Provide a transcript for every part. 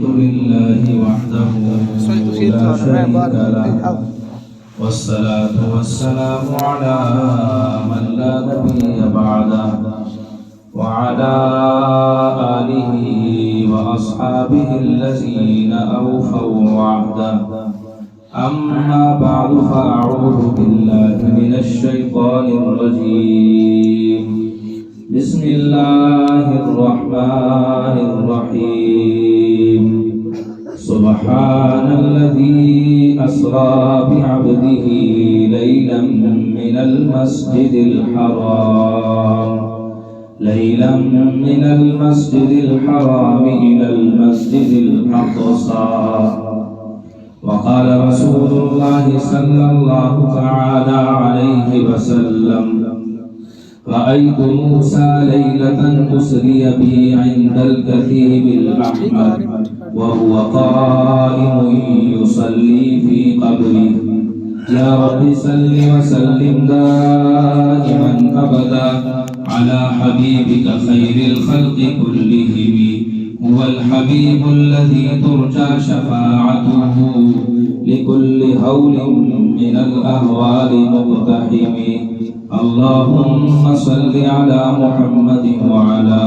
لله وحده لا شريك له والصلاة والسلام على من لا نبي بعده وعلى آله وأصحابه الذين أوفوا وعده أما بعد فأعوذ بالله من الشيطان الرجيم بسم الله الرحمن الرحيم سبحان الذي أسرى بعبده ليلا من المسجد الحرام إلى المسجد الأقصى وقال رسول الله صلى الله تعالى عليه وسلم رأيت موسى ليلة أسري به عند الكثيب الأحمر وهو قائم يصلي في قبره يا رب صل وسلم دائما أبدا على حبيبك خير الخلق كلهم هو الحبيب الذي ترجى شفاعته لكل هول من الأهوال مقتحم اللهم صل على محمد وعلى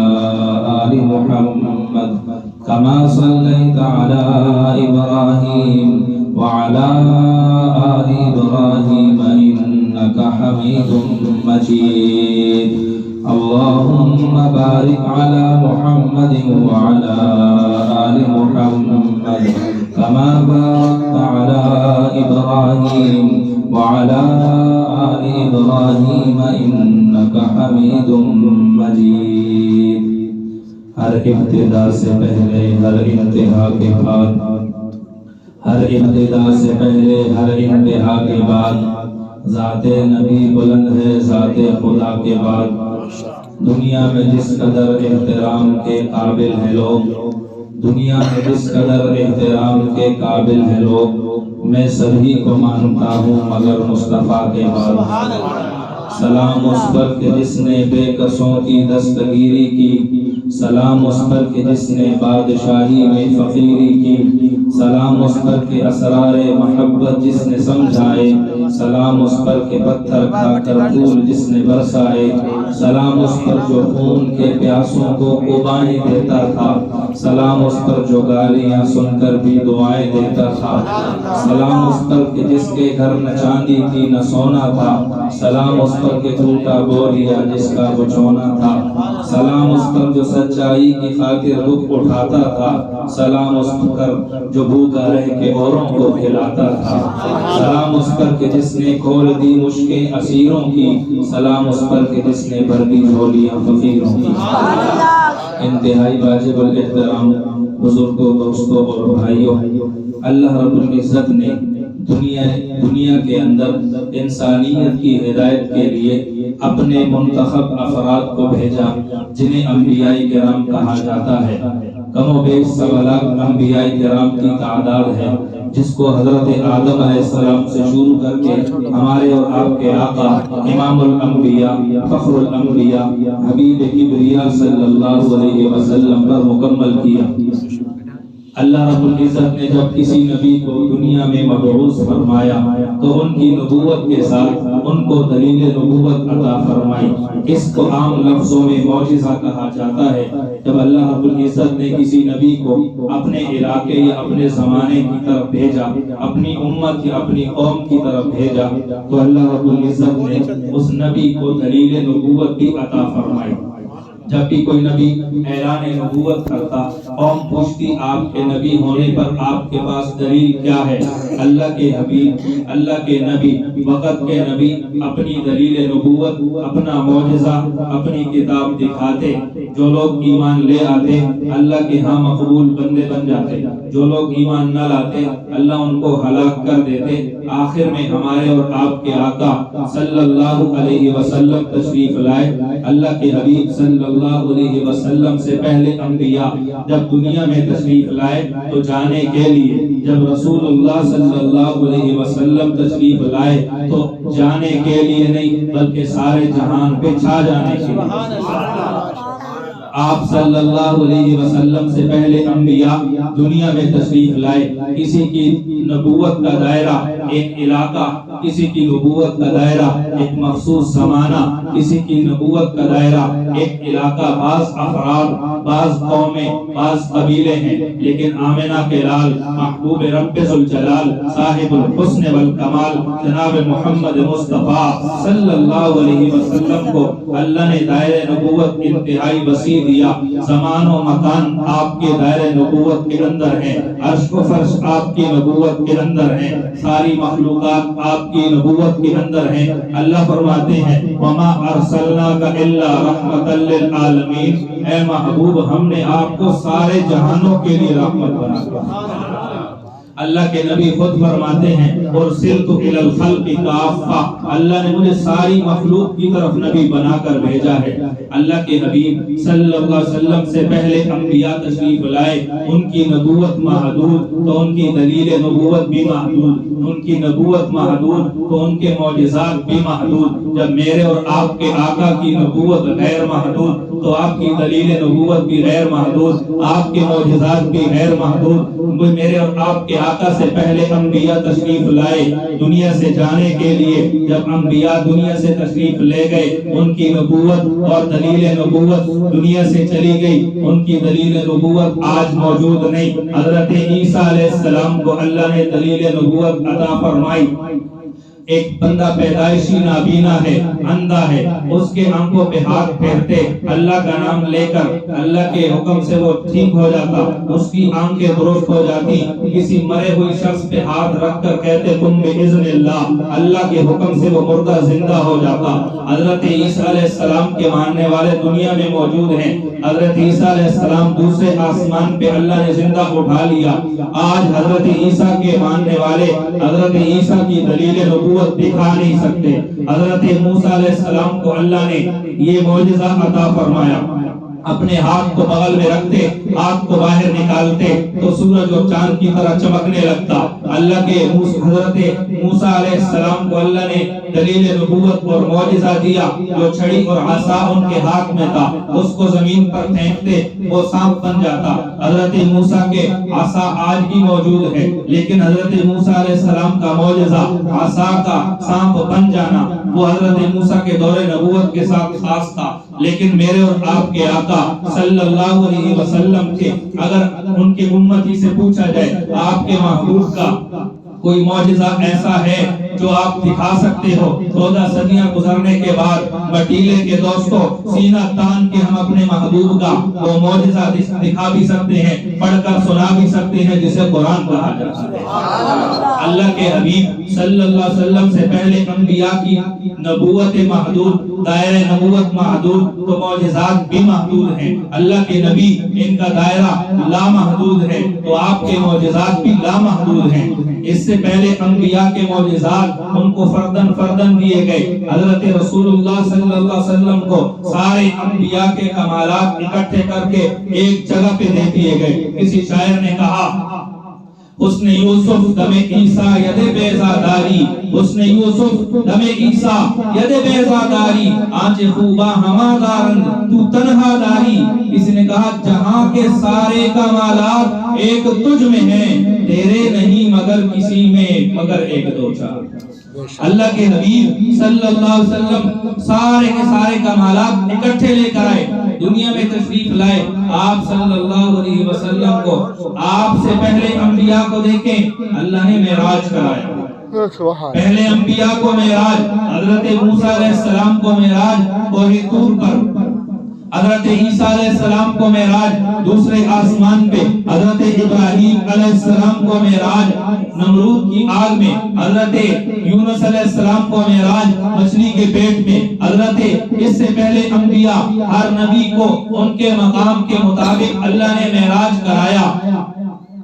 آل محمد كما صليت على إبراهيم وعلى آل إبراهيم إنك حميد مجيد اللهم بارك على محمد وعلى آل محمد كما باركت على إبراهيم وعلى آل إبراهيم إنك حميد مجيد ہر ابتدا سے پہلے ہر انتہا کے بعد ہر ابتدا سے پہلے ہر انتہا کے بعد ذات نبی بلند ہے ذات خدا کے بعد دنیا میں جس قدر احترام کے قابل ہیں لوگ دنیا میں جس قدر احترام کے قابل ہیں لوگ میں سبھی کو مانتا ہوں مگر مصطفیٰ کے بعد سلام اس پر کہ جس نے بے کسوں کی دستگیری کی سلام اس پر کہ جس نے بادشاہی میں فقیری کی سلام اس پر کہ اسرار محبت جس نے سمجھائے سلام اس پر کہ پتھر کھا کر پھول جس نے برسائے سلام اس پر جو خون کے پیاسوں کو قبائیں دیتا تھا سلام اس پر جو گالیاں سن کر بھی دعائیں دیتا تھا سلام اس پر کہ جس کے گھر نہ چاندی تھی نہ سونا تھا سلام اس پر کہ جھوٹا بولیا جس کا بچونا تھا سلام اس پر جو سچائی کی خاطر رخ اٹھاتا تھا سلام اس پر جو بھوکا رہ کے اوروں کو کھلاتا تھا سلام اس پر کہ جس نے کھول دی مشکیں اسیروں کی سلام اس پر کہ جس نے بھر دی جھولیاں فقیروں کی انتہائی واجب الاحترام بزرگوں دوستوں اور بھائیوں اللہ رب العزت نے دنیا کے اندر انسانیت کی ہدایت کے لیے اپنے منتخب افراد کو بھیجا جنہیں انبیاء کرام کہا جاتا ہے کم و بیش 1.25 لاکھ انبیاء کرام کی تعداد ہے جس کو حضرت آدم علیہ السلام سے شروع کر کے ہمارے اور آپ کے آقا امام الانبیاء فخر الانبیاء حبیب کبریا صلی اللہ علیہ وسلم پر مکمل کیا اللہ رب العزت نے جب کسی نبی کو دنیا میں مبعوث فرمایا تو ان کی نبوت کے ساتھ ان کو دلیل نبوت عطا فرمائی اس کو عام لفظوں میں معجزہ کہا جاتا ہے جب اللہ رب العزت نے کسی نبی کو اپنے علاقے یا اپنے زمانے کی طرف بھیجا اپنی امت یا اپنی قوم کی طرف بھیجا تو اللہ رب العزت نے اس نبی کو دلیل نبوت بھی عطا فرمائی جب بھی کوئی نبی اعلان نبوت کرتا قوم پوچھتی آپ کے نبی ہونے پر آپ کے پاس دلیل کیا ہے اللہ کے حبیب اللہ کے نبی وقت کے نبی اپنی دلیل نبوت اپنا معجزہ اپنی کتاب دکھاتے جو لوگ ایمان لے آتے اللہ کے ہاں مقبول بندے بن جاتے جو لوگ ایمان نہ لاتے اللہ ان کو ہلاک کر دیتے آخر میں ہمارے اور آپ کے آقا صلی اللہ علیہ وسلم تشریف لائے اللہ کے حبیب صلی اللہ علیہ وسلم سے پہلے انبیاء جب دنیا میں تشریف لائے تو جانے کے لیے جب رسول اللہ صلی اللہ علیہ وسلم تشریف لائے تو جانے کے لیے نہیں بلکہ سارے جہان پہ چھا جانے کے لیے آپ صلی اللہ علیہ وسلم سے پہلے انبیاء دنیا میں تشریف لائے. کسی کی نبوت کا دائرہ ایک علاقہ، کسی کی نبوت کا دائرہ ایک مخصوص زمانہ، کسی کی نبوت کا دائرہ ایک علاقہ. بعض افراد، بعض قومیں، بعض قبیلے ہیں، لیکن آمنہ کے لال محبوب رب ذوالجلال صاحب الحسن والکمال جناب محمد مصطفیٰ صلی اللہ علیہ وسلم کو اللہ نے دائرہ نبوت انتہائی وسیع دیا. زمان و مکان آپ کے دائرہ نبوت کے اندر ہیں، عرش و فرش آپ کی نبوت کے اندر ہیں، ساری مخلوقات آپ کی نبوت کے اندر ہیں. اللہ فرماتے ہیں وما ارسلناک الا رحمتا للعالمین، اے محبوب ہم نے آپ کو سارے جہانوں کے لیے رحمت بنا دیا. اللہ کے نبی خود فرماتے ہیں ارسلت الی الخلق کافہ، اللہ نے مجھے ساری مخلوق کی طرف نبی بنا کر بھیجا ہے. اللہ کے حبیب صلی اللہ علیہ وسلم سے پہلے انبیاء تشریف لائے، ان کی نبوت محدود تو ان کی دلیل نبوت بھی محدود، ان کی نبوت محدود تو ان کے معجزات بھی محدود. جب میرے اور آپ کے آقا کی نبوت غیر محدود تو آپ کی دلیل نبوت بھی غیر محدود، آپ کے معجزات بھی غیر محدود. میرے اور آپ کے آقا سے پہلے انبیاء تشریف لائے دنیا سے جانے کے لیے. جب انبیاء دنیا سے تشریف لے گئے، ان کی نبوت اور دلیل نبوت دنیا سے چلی گئی، ان کی دلیل نبوت آج موجود نہیں. حضرت عیسیٰ علیہ السلام کو اللہ نے دلیل نبوت عطا فرمائی. ایک بندہ پیدائشی نابینا ہے، اندھا ہے، اس کے آنکھوں پہ ہاتھ پھیرتے اللہ کا نام لے کر اللہ کے حکم سے وہ ٹھیک ہو جاتا، اس کی آنکھیں درست ہو جاتی. کسی مرے ہوئی شخص پہ ہاتھ رکھ کر کہتے تم بإذن اللہ، اللہ کے حکم سے وہ مردہ زندہ ہو جاتا. حضرت عیسیٰ علیہ السلام کے ماننے والے دنیا میں موجود ہیں. حضرت عیسیٰ علیہ السلام دوسرے آسمان پہ اللہ نے زندہ اٹھا لیا. آج حضرت عیسیٰ کے ماننے والے حضرت عیسیٰ کی دلیل نبوت دکھا نہیں سکتے. حضرت موسیٰ علیہ السلام کو اللہ نے یہ معجزہ عطا فرمایا. اپنے ہاتھ کو بغل میں رکھتے، ہاتھ کو باہر نکالتے تو سورج اور چاند کی طرح چمکنے لگتا. اللہ کے حضرت موسیٰ علیہ السلام کو اللہ نے دلیل نبوت اور معجزہ دیا. جو چھڑی اور عصا ان کے ہاتھ میں تھا اس کو زمین پر پھینکتے وہ سانپ بن جاتا. حضرت موسیٰ کے عصا آج بھی موجود ہے، لیکن حضرت موسیٰ علیہ السلام کا معجزہ عصا کا سانپ بن جانا وہ حضرت موسیٰ کے دور نبوت کے ساتھ خاص تھا. لیکن میرے اور آپ کے آقا صلی اللہ علیہ وسلم کے اگر ان کی امتی سے پوچھا جائے آپ کے محبوب کا کوئی معجزہ ایسا ہے جو آپ دکھا سکتے ہو، 14 صدیاں گزرنے کے بعد مٹیلے کے دوستوں سینہ تان کے ہم اپنے محبوب کا وہ معجزہ دکھا بھی سکتے ہیں، پڑھ کر سنا بھی سکتے ہیں، جسے قرآن کہا جاتا ہے. اللہ کے حبیب صلی اللہ علیہ وسلم سے پہلے انبیاء کی نبوت محدود، دائرہ نبوت محدود تو معجزات بھی محدود ہیں. اللہ کے نبی ان کا دائرہ لامحدود ہے تو آپ کے معجزات بھی لامحدود ہیں. اس سے پہلے انبیاء کے معجزات ان کو فردن فردن دیے گئے. حضرت رسول اللہ صلی اللہ علیہ وسلم کو سارے انبیاء کے کمالات اکٹھے کر کے ایک جگہ پہ دے دیے گئے. کسی شاعر نے کہا حسن یوسف دم عیسیٰ ید بیزاداری، حسن یوسف دم عیسیٰ ید بیزاداری، آنچ خوبا ہما دارند تو تنہا داری. کسی نے کہا جہاں کے سارے کمالات ایک تجھ میں ہیں، تیرے نہیں مگر کسی میں مگر ایک دو چار. اللہ کے حبیب صلی اللہ علیہ وسلم سارے کے سارے کمالات اکٹھے لے کر آئے، دنیا میں تشریف لائے. آپ صلی اللہ علیہ وسلم کو آپ سے پہلے انبیاء کو دیکھیں اللہ نے معراج کرایا. پہلے انبیاء کو معراج، حضرت موسیٰ علیہ السلام کو معراج کوہ طور پر، حضرت عیسیٰ علیہ السلام کو معراج دوسرے آسمان پہ، حضرت ابراہیم علیہ السلام کو معراج نمرود کی آگ میں، حضرت یونس علیہ السلام کو معراج مچھلی کے پیٹ میں. حضرت اس سے پہلے انبیاء ہر نبی کو ان کے مقام کے مطابق اللہ نے معراج کرایا.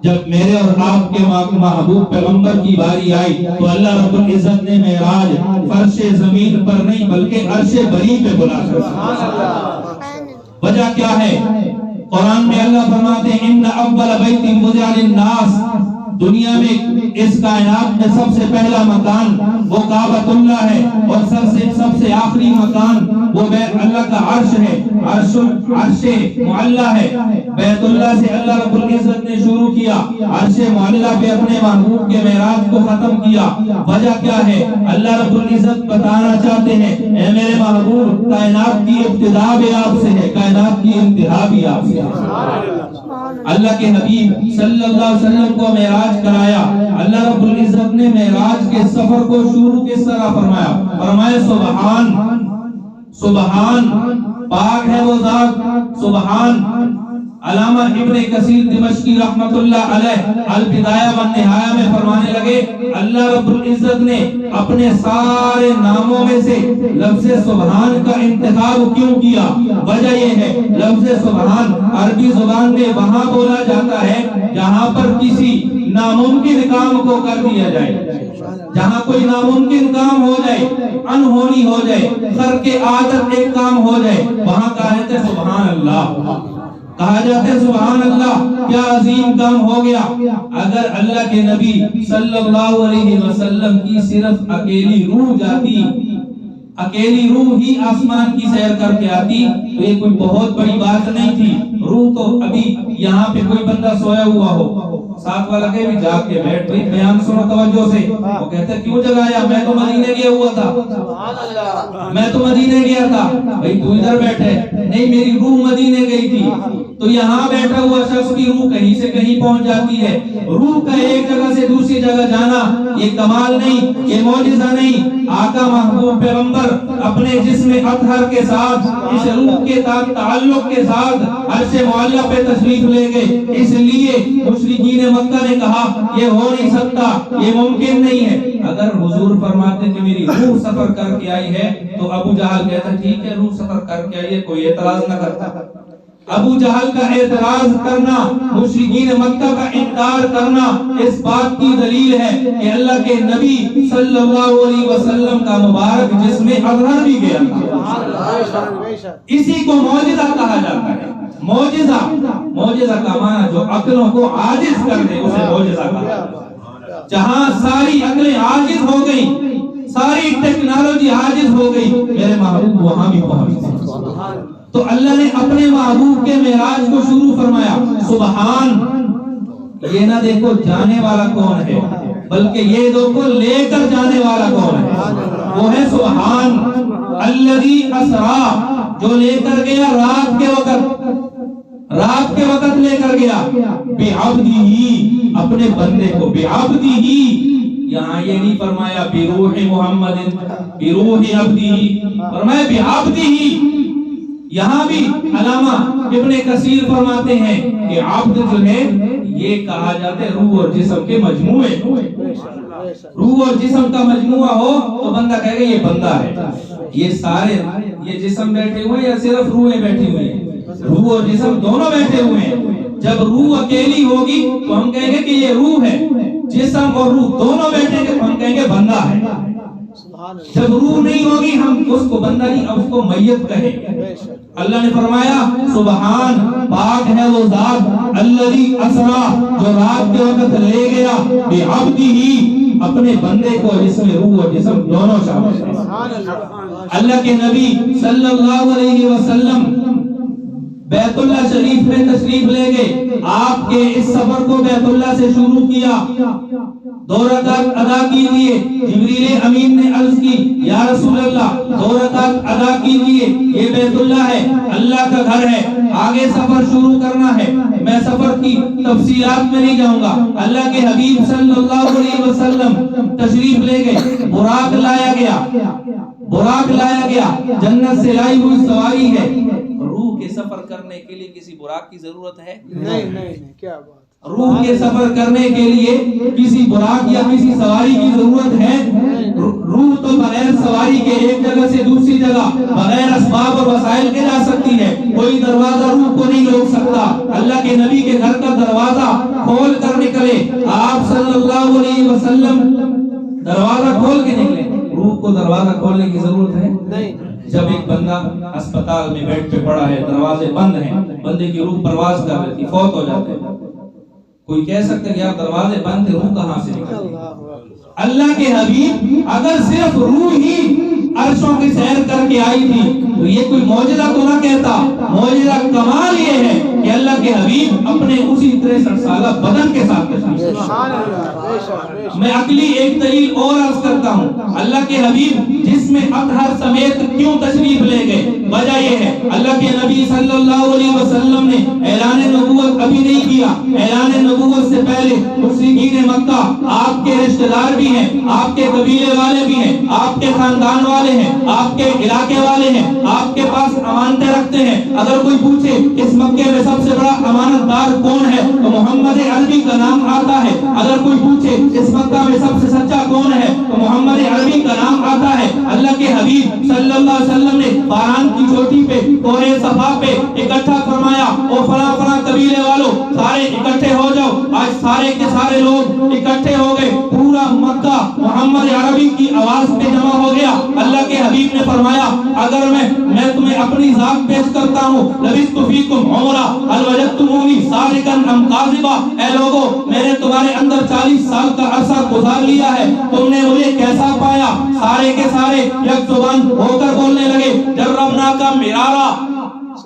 جب میرے اور آپ کے محبوب پیغمبر کی باری آئی تو اللہ رب العزت نے معراج فرش زمین پر نہیں بلکہ عرش بری پہ بلا کر. وجہ کیا ہے؟ قرآن میں اللہ فرماتے ہیں ان اول بیت وضع للناس، دنیا میں اس کائنات میں سب سے پہلا مکان وہ کعبۃ اللہ ہے، اور سب سے آخری مکان وہ اللہ کا عرش ہے، عرش معلہ ہے۔ بیت اللہ سے اللہ رب العزت نے شروع کیا، عرش معلہ پہ اپنے محبوب کے معراج کو ختم کیا۔ وجہ کیا ہے؟ اللہ رب العزت بتانا چاہتے ہیں اے میرے محبوب، کائنات کی ابتدا بھی آپ سے ہے، کائنات کی انتہا بھی آپ سے ہے۔ اللہ کے حبیب صلی اللہ علیہ وسلم کو معراج کرایا، اللہ رب العزت نے معراج کے سفر کو شروع کس طرح فرمایا سبحان سبحان، پاک ہے وہ ذات، سبحان۔ علامہ ابن کثیر دمشقی رحمت اللہ علیہ البدایہ والنہایہ میں فرمانے لگے اللہ رب العزت نے اپنے سارے ناموں میں سے لفظ سبحان کا انتخاب کیوں کیا؟ وجہ یہ ہے، لفظ سبحان عربی زبان میں وہاں بولا جاتا ہے جہاں پر کسی ناممکن کام کو کر دیا جائے، جہاں کوئی ناممکن کام ہو جائے، انہونی ہو جائے، خرق عادت ایک کام ہو جائے، وہاں کہا جاتا ہے سبحان اللہ، کہا جاتا ہے سبحان اللہ، کیا عظیم کام ہو گیا۔ اگر اللہ کے نبی صلی اللہ علیہ وسلم کی صرف اکیلی روح جاتی، اکیلی روح ہی آسمان کی سیر کر کے آتی تو یہ کوئی بہت بڑی بات نہیں تھی۔ روح تو ابھی یہاں پہ کوئی بندہ سویا ہوا ہو، ساتھ والا کہ بھی جاگ کے بیٹھ گئی، بیان سنو توجہ سے، وہ کہتا ہے کیوں جگایا؟ میں تو مدینے گیا ہوا تھا، میں تو مدینے گیا تھا۔ بھئی تو ادھر بیٹھے، نہیں میری روح مدینے گئی تھی۔ تو یہاں بیٹھا ہوا شخص کی روح کہیں سے کہیں پہنچ جاتی ہے۔ روح کا ایک جگہ سے دوسری جگہ جانا یہ کمال نہیں، یہ معجزہ نہیں۔ آقا محبوب پیغمبر اپنے جسم اطہر کے ساتھ، اس روح کے تعلق کے ساتھ عرش معلیٰ پہ تشریف لے گئے۔ اس لیے مشرکین مکہ نے کہا یہ ہو نہیں سکتا، یہ ممکن نہیں ہے۔ اگر حضور فرماتے کہ میری روح سفر کر کے آئی ہے تو ابو جہل کہتا ٹھیک ہے روح سفر کر کے آئی ہے، کوئی اعتراض نہ کرتا۔ ابو جہل کا اعتراض کرنا، مشرکین مکہ کا انکار کرنا اس بات کی دلیل ہے کہ اللہ کے نبی صلی اللہ علیہ وسلم کا مبارک جسم اطہر بھی گیا تھا۔ اسی کو معجزہ کہا جاتا ہے۔ معجزہ کا معنی جو عقلوں کو عاجز کر دے اسے معجزہ کہا جاتا ہے۔ جہاں ساری عقلیں عاجز ہو گئی، ساری ٹیکنالوجی عاجز ہو گئی، میرے محبوب وہاں بھی پہنچ گئے۔ تو اللہ نے اپنے محبوب کے معراج کو شروع فرمایا سبحان۔ یہ نہ دیکھو جانے والا کون ہے، بلکہ یہ دیکھو لے کر جانے والا کون ہے، وہ ہے سبحان الذی اسرا، جو لے کر گیا رات کے وقت لے کر گیا بعبدہ، اپنے بندے کو بعبدہ۔ یہاں یہ نہیں فرمایا بروح محمد بروح عبدہ، فرمایا بعبدہ۔ یہاں بھی علامہ ابن کثیر فرماتے ہیں کہ عبد جو ہے یہ کہا جاتا ہے روح اور جسم کے مجموعے، روح اور جسم کا مجموعہ ہو تو بندہ کہے گا یہ بندہ ہے۔ یہ سارے یہ جسم بیٹھے ہوئے یا صرف روحیں بیٹھی ہوئی ہیں؟ روح اور جسم دونوں بیٹھے ہوئے ہیں۔ جب روح اکیلی ہوگی تو ہم کہیں گے کہ یہ روح ہے، جسم اور روح دونوں بیٹھے گے تو ہم کہیں گے بندہ ہے۔ جب روح نہیں ہوگی ہم اس کو بندہ نہیں، اب اس کو میت کہیں گے۔ اللہ نے فرمایا سبحان، پاک ہے وہ ذات الذی اسرا، جو رات کے وقت لے گیا بعبدہ، اپنے بندے کو، جس میں روح اور جسم دونوں شامل ہیں۔ اللہ کے نبی صلی اللہ علیہ وسلم بیت اللہ شریف میں تشریف لے گئے۔ آپ کے اس سفر کو بیت اللہ سے شروع کیا، 2 رکعت ادا کیجئے۔ جبریل امین نے عرض کی یا رسول اللہ 2 رکعت ادا کیجئے، یہ بیت اللہ ہے، اللہ کا گھر ہے، آگے سفر شروع کرنا ہے۔ میں سفر کی تفصیلات میں نہیں جاؤں گا۔ اللہ کے حبیب صلی اللہ علیہ وسلم تشریف لے گئے، براق لایا گیا، جنت سے لائی ہوئی سواری ہے۔ روح کے سفر کرنے کے لیے کسی براق کی ضرورت ہے؟ نہیں، کیا بات۔ روح کے سفر کرنے کے لیے کسی براق یا کسی سواری کی ضرورت ہے؟ روح تو بغیر سواری کے ایک جگہ سے دوسری جگہ بغیر اسباب اور وسائل کے جا سکتی ہے۔ کوئی دروازہ روح کو نہیں روک سکتا۔ اللہ کے نبی کے گھر کا دروازہ کھول کر نکلے، آپ صلی اللہ علیہ وسلم دروازہ کھول کے نکلے۔ روح کو دروازہ کھولنے کی ضرورت ہے؟ نہیں۔ جب ایک بندہ اسپتال میں بیڈ پہ پڑا ہے، دروازے بند ہیں، بندے کی روح پرواز کر رہی تھی، فوت ہو جاتے ہیں، کوئی کہہ سکتا ہے کہ یار دروازے بند تھے، روح کہاں سے نکلی؟ اللہ کے حبیب اگر صرف روح ہی عرشوں کی سیر کر کے آئی تھی تو یہ کوئی معجزہ تو نہ کہتا۔ معجزہ کمال یہ ہے کہ اللہ کے حبیب اپنے اسی 63 سالہ بدن کے ساتھ تشریف لائے۔ میں عقلی ایک دلیل اور عرض کرتا ہوں، اللہ کے حبیب جس میں اطہر سمیت کیوں تشریف لے گئے؟ وجہ یہ ہے اللہ کے نبی صلی اللہ علیہ وسلم نے اعلان نبوت ابھی نہیں کیا۔ اعلان نبوت سے پہلے مشرکین مکہ آپ کے رشتہ دار بھی ہیں، آپ کے قبیلے والے بھی ہیں، آپ کے خاندان والے ہیں، آپ کے علاقے والے ہیں، آپ کے پاس امانتیں رکھتے ہیں۔ اگر کوئی پوچھے اس مکے میں سب سے بڑا امانت دار کون ہے تو محمد عربی کا نام آتا ہے۔ اگر کوئی پوچھے اس مکہ میں سب سے سچا کون ہے تو محمد عربی کا نام آتا ہے۔ اللہ کے حبیب صلی اللہ علیہ وسلم نے پاران کی چوٹی پہ کوہ صفا پہ اکٹھا فرمایا، او فلاں فلاں قبیلے والوں سارے اکٹھے ہو جاؤ۔ آج سارے کے سارے لوگ اکٹھے ہو گئے، پورا مکہ محمد عربی کی آواز پہ جمع ہو گیا۔ اللہ کے حبیب نے فرمایا اگر میں تمہیں اپنی ذات پیش کرتا ہوں، لبثت فیکم عمرا هل وجدتمونی صادقا ام کاذبا، اے لوگوں میں نے تمہارے اندر 40 سال کا عرصہ گزار لیا ہے، تم نے مجھے کیسا پایا؟ سارے کے سارے یک زبان ہو کر بولنے لگے جربنا کا مرارا،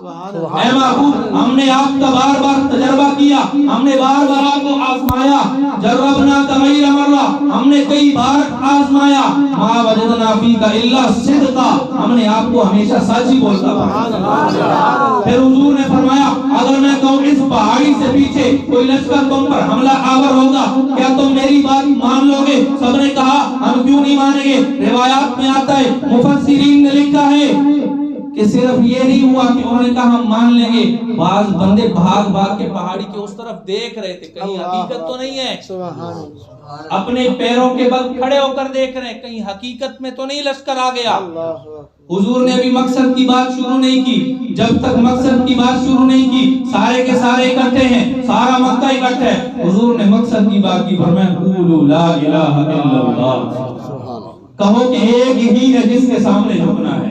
اے محبوب ہم نے آپ کا بار بار تجربہ کیا، ہم نے بار بار آپ کو آزمایا، جربنا کا غیر مرہ، ہم نے کئی بار آزمایا، ما وجدنا فیک الا صدقا، ہم نے آپ کو ہمیشہ سچ ہی بولتا پایا۔ پھر حضور نے فرمایا اگر میں کہوں اس پہاڑی سے پیچھے کوئی لشکر تم پر حملہ آور ہوگا کیا تم میری بات مان لو گے؟ سب نے کہا ہم کیوں نہیں مانیں گے۔ روایات میں آتا ہے، مفسرین نے لکھا ہے کہ صرف یہ نہیں ہوا کہ انہوں نے کہا ہم مان لیں گے، بعض بندے بھاگ بھاگ کے پہاڑی کے اس طرف دیکھ رہے تھے، کہیں حقیقت تو نہیں ہے، اپنے پیروں کے بل کھڑے ہو کر دیکھ رہے ہیں کہیں حقیقت میں تو نہیں لشکر آ گیا۔ حضور نے ابھی مقصد کی بات شروع نہیں کی، جب تک مقصد کی بات شروع نہیں کی سارے کے سارے اکٹھے ہیں، سارا مکہ اکٹھا ہے، حضور نے مقصد کی بات کی، فرمایا قولوا لا الہ الا اللہ، کہو کہ ایک ہی ہے جس کے سامنے جھکنا ہے،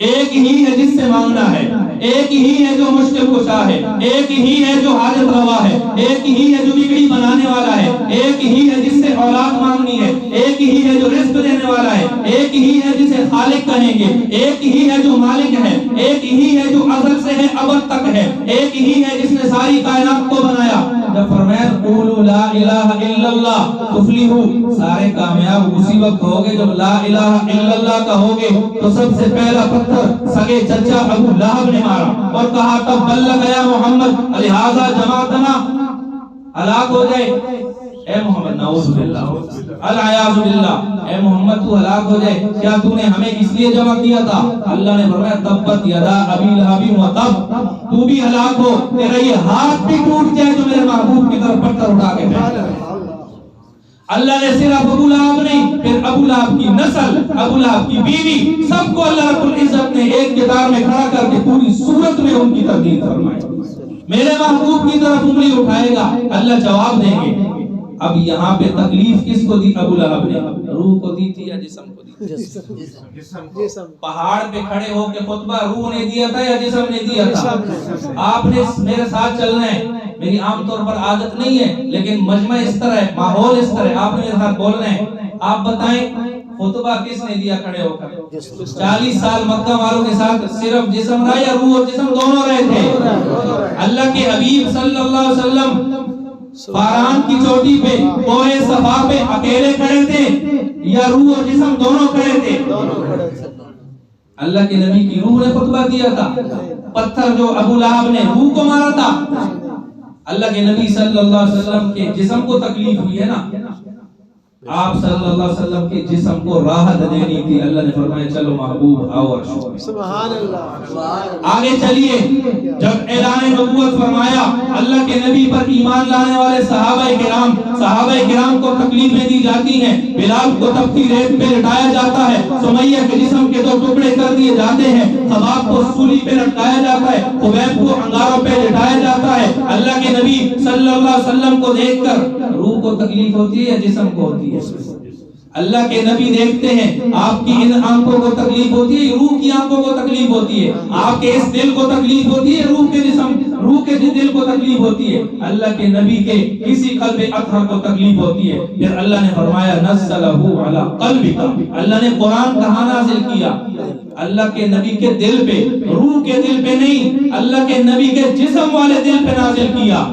ایک ہی ہے جس سے مانگنا ہے، ایک ہی ہے جو مشکل کشا ہے، ایک ہی ہے جو حاجت روا ہے، ایک ہی ہے جو بگڑی بنانے والا ہے، ایک ہی ہے جس سے اولاد مانگنی ہے، ایک ہی ہے جو رزق دینے والا ہے، ایک ہی ہے جسے خالق کہیں گے، ایک ہی ہے جو مالک ہے، ایک ہی ہے جو ازل سے ہے ابد تک ہے، ایک ہی ہے جس نے ساری کائنات کو بنایا۔ جب فرمایا قولوا لا الہ الا اللہ تفلحوا، سارے کامیاب اسی وقت ہوگے جب لا الہ الا اللہ کا ہوگے۔ تو سب سے پہلا پتھر سگے چچا ابو لہب نے مارا اور کہا تب بلغ یا محمد لہذا جماعتنا، ہلاک ہو جائے اے محمد، نعوذ باللہ العیاذ باللہ، اے محمد تو ہلاک ہو جائے، کیا تو نے ہمیں اس لیے جمع کیا تھا؟ اللہ نے فرمایا تبت یدا ابی لہب وتب، تو بھی ہلاک ہو، تیرا یہ ہاتھ بھی ٹوٹ جائے جو میرے محبوب کی طرف پتھر اٹھا کے پھینک رہا ہے۔ اللہ نے صرف ابو لہب نہیں، پھر ابو لہب کی نسل، ابو لہب کی بیوی، سب کو اللہ رب العزت نے ایک کتار میں کھڑا کر کے پوری صورت میں ان کی تردید فرمائی۔ میرے محبوب کی طرف انگلی اٹھائے گا اللہ جواب دیں گے۔ اب یہاں پہ تکلیف کس کو دی؟ ابو لہب نے، روح کو دی تھی یا جسم کو دی تھی؟ پہاڑ پہ کھڑے ہو کے خطبہ روح نے دیا تھا یا جسم نے دیا تھا؟ آپ نے میرے ساتھ چلنا ہے، میری عام طور پر عادت نہیں ہے لیکن مجمع اس طرح ہے، ماحول اس طرح ہے، آپ نے میرے ساتھ بولنا ہے۔ آپ بتائیں خطبہ کس نے دیا کھڑے ہو کر؟ 40 سال مکہ والوں کے ساتھ صرف جسم رہا یا روح اور جسم دونوں رہے تھے؟ اللہ کے حبیب صلی اللہ علیہ وسلم پاران کی چوٹی پہ کوہ صفا پہ اکیلے کھڑے تھے یا روح اور جسم دونوں کھڑے تھے؟ اللہ کے نبی کی روح نے خطبہ دیا تھا، پتھر جو ابو لہب نے روح کو مارا تھا۔ اللہ کے نبی صلی اللہ علیہ وسلم کے جسم کو تکلیف ہوئی ہے نا، آپ صلی اللہ علیہ وسلم کے جسم کو راحت دینی تھی، اللہ نے فرمایا چلو محبوب آؤ عرش پہ۔ سبحان اللہ۔ آگے چلیے، جب اعلان نبوت فرمایا اللہ کے نبی پر ایمان لانے والے صحابہ کرام کو تکلیفیں دی جاتی ہیں، بلال کو تپتی ریت پہ لٹایا جاتا ہے، سمیہ کے جسم کے 2 ٹکڑے کر دیے جاتے ہیں، خباب کو سولی پہ لٹکایا جاتا ہے، خبیب کو انگاروں پہ لٹایا جاتا ہے۔ اللہ کے نبی صلی اللہ علیہ وسلم کو دیکھ کر روح کو تکلیف ہوتی ہے یا جسم کو ہوتی ہے؟ اللہ کے نبی دیکھتے ہیں آپ کی ان آنکھوں کو تکلیف ہوتی ہے، روح کی آنکھوں کو تکلیف ہوتی ہے، آپ کے اس دل کو تکلیف ہوتی ہے، روح کے دل کو تکلیف ہوتی ہے، اللہ کے نبی کے کسی قلب اطہر کو تکلیف ہوتی ہے۔ پھر اللہ نے فرمایا نزلہ علی قلبک، اللہ نے قرآن کہاں نازل کیا؟ اللہ کے نبی کے دل پہ، روح کے دل پہ نہیں، اللہ کے نبی کے جسم والے دل پہ نازل کیا۔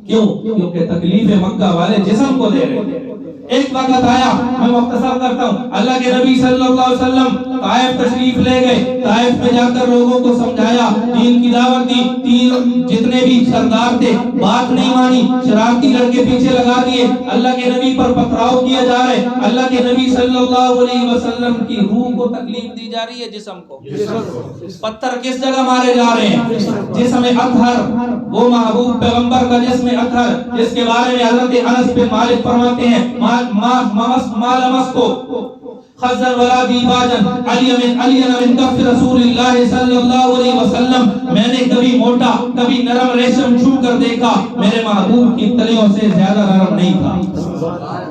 کیوں؟ کیونکہ تکلیف مکہ والے جسم کو دے رہے تھے۔ ایک وقت آیا، میں مختصر کرتا ہوں، اللہ کے نبی صلی اللہ علیہ وسلم طائف تشریف لے گئے، طائف میں جا کر لوگوں کو سمجھایا، دین کی دعوت دی، تین جتنے بھی سردار تھے بات نہیں مانی، شرارتی لڑکے پیچھے لگا دیے، اللہ کے نبی پر پتھراؤ کیا جا رہا ہے، اللہ کے نبی صلی اللہ علیہ وسلم کی روح کو تکلیف دی جا رہی ہے، جسم کو۔ پتھر کس جگہ مارے جا رہے ہیں؟ جسم اطہر، وہ محبوب پیغمبر کا جسم اطہر، جس کے بارے میں حضرت انس بن مالک فرماتے ہیں ما لمسکو خزن ولا دیباجن علی من کف رسول اللہ صلی اللہ علیہ وسلم، میں نے کبھی موٹا کبھی نرم ریشم چھو کر دیکھا، میرے محبوب کی تلیوں سے زیادہ نرم نہیں تھا۔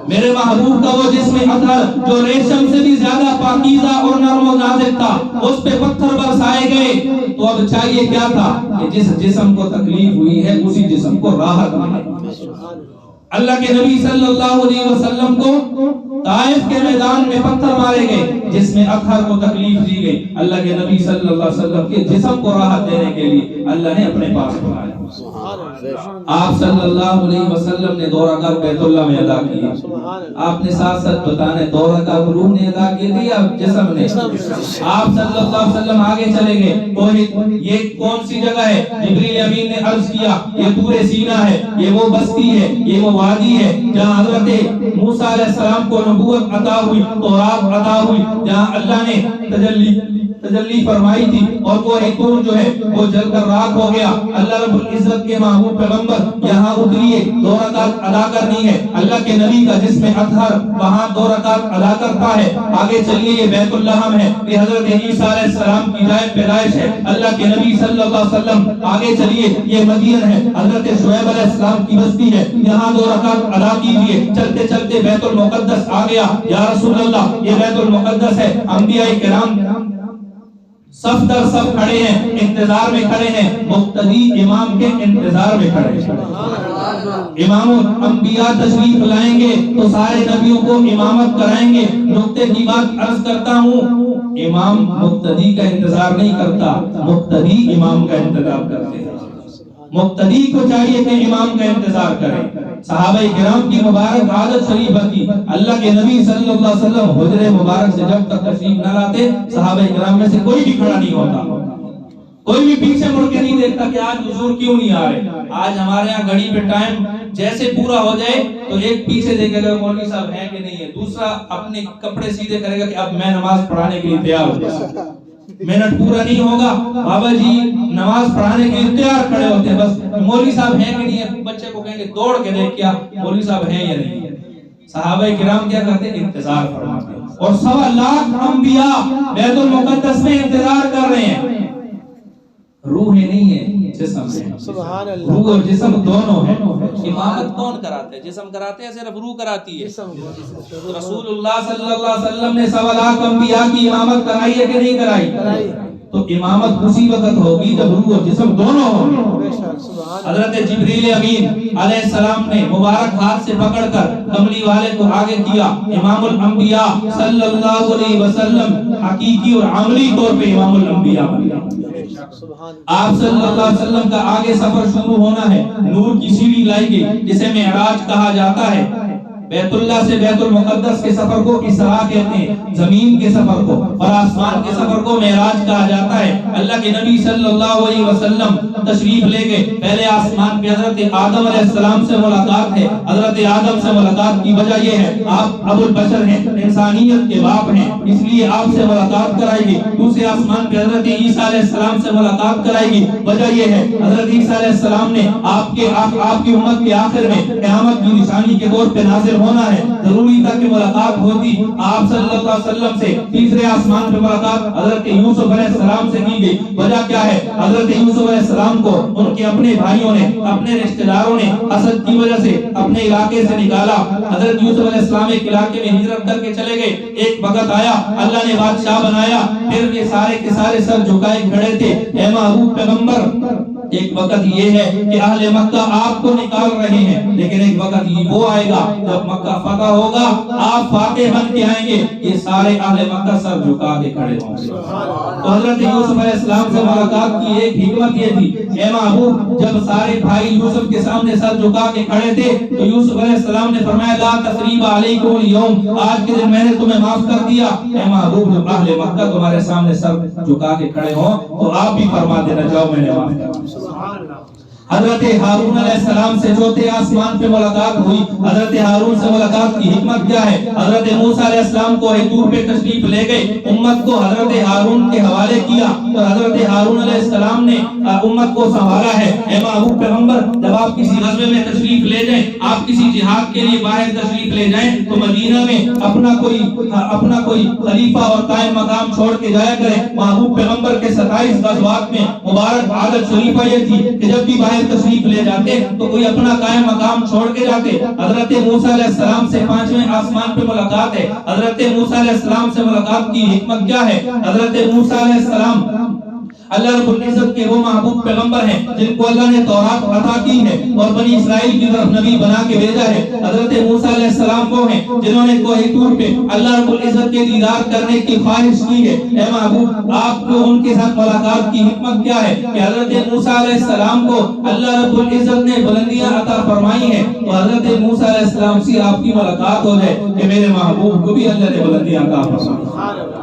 میرے محبوب کا وہ جسم اطہر جو ریشم سے بھی زیادہ پاکیزہ اور نرم و نازک تھا، اس پہ پتھر برسائے گئے، تو اب چاہیے کیا تھا کہ جس جسم کو تکلیف ہوئی ہے اسی جسم کو راحت ملے۔ اللہ کے نبی صلی اللہ علیہ وسلم کو طائف کے میدان میں پتھر مارے گئے، جس میں اطہر کو تکلیف دی گئی، اللہ کے نبی صلی اللہ علیہ وسلم کے جسم کو راحت دینے کے لیے اللہ نے اپنے پاس بلایا۔ آپ صلی اللہ علیہ وسلم نے 2 رکعت بیت اللہ میں ادا کی۔ آپ نے ساتھ ساتھ بتانے 2 رکعت روح نے ادا کی تھی یا جسم نے؟ آپ صلی اللہ علیہ وسلم آگے چلے گئے، یہ کون سی جگہ ہے؟ جبریل امین نے عرض کیا یہ طور سینا ہے، یہ وہ بستی ہے، یہ وہ وادی ہے جہاں حضرت موسیٰ علیہ السلام کو نبوت عطا ہوئی، تورات عطا ہوئی، جہاں اللہ نے تجلی فرمائی تھی، اور وہ طور جو ہے وہ جل کر راکھ ہو گیا۔ اللہ رب العزت کے محبوب پیغمبر یہاں اتریے، 2 رکعت ادا کرنی ہے، اللہ کے نبی کا جسم اطہر وہاں 2 رکعت ادا کرتا ہے۔ آگے چلیے، یہ بیت اللحم ہے، یہ حضرت عیسیٰ علیہ السلام کی جائے پیدائش ہے، اللہ کے نبی صلی اللہ علیہ وسلم۔ آگے چلیے، یہ مدین ہے، حضرت شعیب علیہ السلام کی بستی ہے، یہاں 2 رکعت ادا کیجئے۔ چلتے چلتے بیت المقدس آ گیا، یا رسول اللہ یہ بیت المقدس ہے، انبیاء کرام صف در صف کھڑے ہیں، انتظار میں کھڑے ہیں، مقتدی امام کے انتظار میں کھڑے ہیں۔ امام الانبیاء تشریف لائیں گے تو سارے نبیوں کو امامت کرائیں گے۔ نقطے کی بات عرض کرتا ہوں، امام مقتدی کا انتظار نہیں کرتا، مقتدی امام کا انتظار کرتے ہیں۔ مقتدی کو چاہیے کہ امام کا انتظار کرے۔ صحابہ کرام کی مبارک عادت شریف تھی، اللہ کے نبی صلی اللہ علیہ وسلم حجرے مبارک سے جب تک تشریف نہ لاتے، صحابہ کرام میں سے کوئی بھی کھڑا نہیں ہوتا، کوئی بھی پیچھے مڑ کے نہیں دیکھتا کہ آج حضور کیوں نہیں آ رہے۔ آج ہمارے ہاں گھڑی پہ ٹائم جیسے پورا ہو جائے تو ایک پیچھے دیکھے گا مولوی صاحب ہیں کہ نہیں ہے، دوسرا اپنے کپڑے سیدھے کرے گا کہ اب میں نماز پڑھانے کے لیے تیار ہو جائے۔ منٹ پورا نہیں ہوگا، بابا جی نماز پڑھانے کے لیے تیار کھڑے ہوتے ہیں، بس مولوی صاحب ہیں کہ نہیں ہے، بچے کو کہیں گے دوڑ کے دیکھ کیا مولوی صاحب ہیں یا نہیں ہے۔ صحابہ کرام کیا کرتے ہیں؟ انتظار فرماتے ہیں، اور 1.25 لاکھ انبیاء بیت المقدس میں انتظار کر رہے ہیں۔ روح نہیں ہے، جسم ہے، روح اور جسم دونوں ہیں۔ امامت کون کراتے ہے؟ جسم کراتے ہیں، صرف روح کراتی ہے؟ رسول اللہ صلی اللہ علیہ وسلم نے 1.25 لاکھ انبیاء کی امامت کرائی ہے کہ نہیں کرائی؟ تو امامت اسی وقت ہوگی جب روح اور جسم دونوں ہوں گے۔ حضرت جبریل امین علیہ السلام نے مبارک ہاتھ سے پکڑ کر کملی والے کو آگے کیا، امام الانبیاء صلی اللہ علیہ وسلم حقیقی اور عملی طور پہ امام الانبیاء بن گئے۔ آپ صلی اللہ علیہ وسلم کا آگے سفر شروع ہونا ہے، نور کی سیڑھی لائی گئی جسے معراج کہا جاتا ہے۔ بیت اللہ سے بیت المقدس کے سفر کو اسراء کہتے ہیں، زمین کے سفر کو، اور آسمان کے سفر کو معراج کہا جاتا ہے۔ اللہ کے نبی صلی اللہ علیہ وسلم تشریف لے گئے، پہلے آسمان پہ حضرت آدم علیہ السلام سے ملاقات ہے۔ حضرت آدم سے ملاقات کی وجہ یہ ہے، آپ ابو البشر ہیں، انسانیت کے باپ ہیں، اس لیے آپ سے ملاقات کرائے گی۔ دوسرے آسمان پہ حضرت عیسیٰ علیہ السلام سے ملاقات کرائے گی، وجہ یہ ہے حضرت عیسیٰ علیہ السلام نے آپ کی امت کے آخر میں قیامت کی نشانی کے طور پہ نازل ہونا ہے، ضروری تھا کہ ملاقات ہوتی آپ صلی اللہ علیہ وسلم سے۔ تیسرے آسمان پہ ملاقات حضرت یوسف علیہ السلام سے کی گئی۔ وجہ کیا ہے؟ حضرت یوسف علیہ السلام کو ان کے اپنے بھائیوں نے، اپنے رشتہ داروں نے حسد کی وجہ سے اپنے علاقے سے نکالا۔ حضرت یوسف علیہ السلام ایک علاقے میں ہجرت کر کے چلے گئے، ایک وقت آیا اللہ نے بادشاہ بنایا، پھر یہ سارے کے سارے سر جھکائے کھڑے تھے۔ اے محبوب پیغمبر، ایک وقت یہ ہے کہ اہل مکہ آپ کو نکال رہے ہیں، لیکن ایک وقت یہ وہ آئے گا جب مکہ فتح ہوگا، آپ فاتح بن کے آئیں گے، یہ سارے اہل مکہ سر جھکا کے کھڑے ہوں گے۔ تو حضرت یوسف علیہ السلام سے ملاقات کی ایک حکمت یہ تھی، اے محبوب جب سارے بھائی یوسف کے سامنے سر جھکا کے کھڑے تھے تو یوسف علیہ السلام نے فرمایا لا تثریب علیکم اليوم، آج کے دن میں نے تمہیں معاف کر دیا۔ اے محبوب جب اہل مکہ تمہارے سامنے سر جھکا کے کھڑے ہوں تو آپ بھی فرما دینا جاؤ میں نے معاف کر دیا۔ حضرت ہارون علیہ السلام سے چوتھے آسمان پہ ملاقات ہوئی۔ حضرت ہارون سے ملاقات کی حکمت کیا ہے؟ حضرت موسیٰ علیہ السلام کو ایک دور پہ تشریف لے گئے، امت کو حضرت ہارون کے حوالے کیا تو حضرت ہارون علیہ السلام نے امت کو سنبھالا ہے۔ اے محبوب پیغمبر جب آپ کسی غزوے میں تشریف لے جائیں، آپ کسی جہاد کے لیے باہر تشریف لے جائیں تو مدینہ میں اپنا کوئی خلیفہ اور قائم مقام چھوڑ کے جایا کریں۔ محبوب پیغمبر کے 27 غزوات میں مبارک عادت شریفہ یہ تھی کہ جب بھی باہر تشریف لے جاتے تو کوئی اپنا قائم مقام چھوڑ کے جاتے۔ حضرت موسیٰ علیہ السلام سے 5ویں آسمان پہ ملاقات ہے۔ حضرت موسیٰ علیہ السلام سے ملاقات کی حکمت کیا ہے؟ حضرت موسیٰ علیہ السلام اللہ رب العزت کے وہ محبوب پیغمبر ہیں جن کو اللہ نے تورات عطا کی ہے اور بنی اسرائیل کی طرف نبی بنا کے بھیجا ہے۔ حضرت موسیٰ علیہ السلام وہ ہیں جنہوں نے کوہ طور پہ اللہ رب العزت کے دیدار کرنے کی خواہش کی ہے۔ اے محبوب آپ کو ان کے ساتھ ملاقات کی حکمت کیا ہے کہ حضرت موسیٰ علیہ السلام کو اللہ رب العزت نے بلندیاں عطا فرمائی ہیں، تو حضرت موسیٰ علیہ السلام سے آپ کی ملاقات ہو جائے کہ میرے محبوب کو بھی اللہ نے بلندیاں عطا فرمائی۔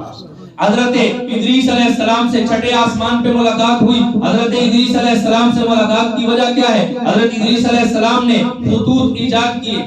حضرت ادریس علیہ السلام سے چھٹے آسمان پہ ملاقات ہوئی۔ حضرت ادریس علیہ السلام سے ملاقات کی وجہ کیا ہے؟ حضرت ادریس علیہ السلام نے خطوط ایجاد کیے۔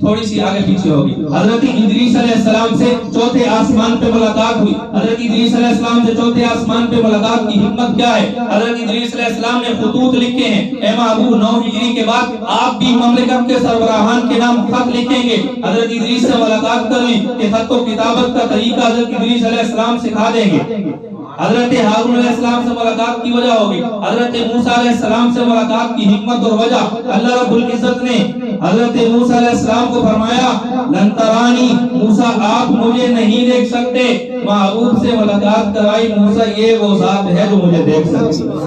تھوڑی سی آگے پیچھے ہوگی۔ حضرت ادریس علیہ السلام سے چوتھے آسمان پہ ملاقات ہوئی۔ حضرت ادریس علیہ السلام سے چوتھے آسمان پہ ملاقات کی حکمت کیا ہے؟ حضرت ادریس علیہ السلام نے خطوط لکھے ہیں۔ اے محبوب 9 ہجری کے بعد آپ بھی مملکت کے سربراہان کے نام خط لکھیں گے۔ حضرت ادریس سے ملاقات کریں کہ خط و کتابت کا طریقہ حضرت ادریس علیہ السلام سکھا دیں گے۔ حضرت ہارون علیہ السلام سے ملاقات کی وجہ ہوگی۔ حضرت موسیٰ علیہ السلام سے ملاقات کی حکمت اور وجہ، اللہ رب العزت نے حضرت موسیٰ علیہ السلام کو فرمایا لن ترانی، موسیٰ آپ مجھے نہیں دیکھ سکتے۔ محبوب سے ملاقات کرائی، موسیٰ یہ وہ ذات ہے جو مجھے دیکھ سکتی ہے،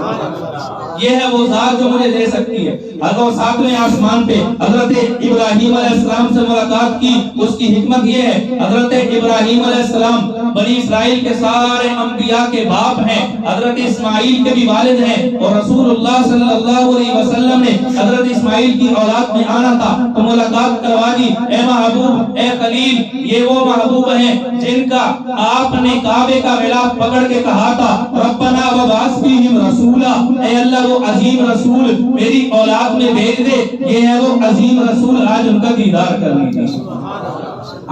یہ ہے وہ ذات جو مجھے دے سکتی ہے۔ حضرت 7ویں آسمان پہ حضرت ابراہیم علیہ السلام سے ملاقات کی، اس کی حکمت یہ ہے حضرت ابراہیم علیہ السلام بنی اسرائیل کے سارے انبیاء کے باپ ہیں، حضرت اسماعیل کے بھی والد ہیں، اور رسول اللہ صلی اللہ علیہ وسلم نے حضرت اسماعیل کی اولاد میں آنا تھا تو ملاقات کروا دی۔ اے محبوب، اے خلیل، یہ وہ محبوب ہیں جن کا آپ نے کعبے کا غلاف پکڑ کے کہا تھا ربنا وبعث فیہم رسولا، اے اللہ وہ عظیم رسول میری اولاد میں بھیج دے۔ یہ ہے وہ عظیم رسول، آج ان کا دیدار کر لیجیے۔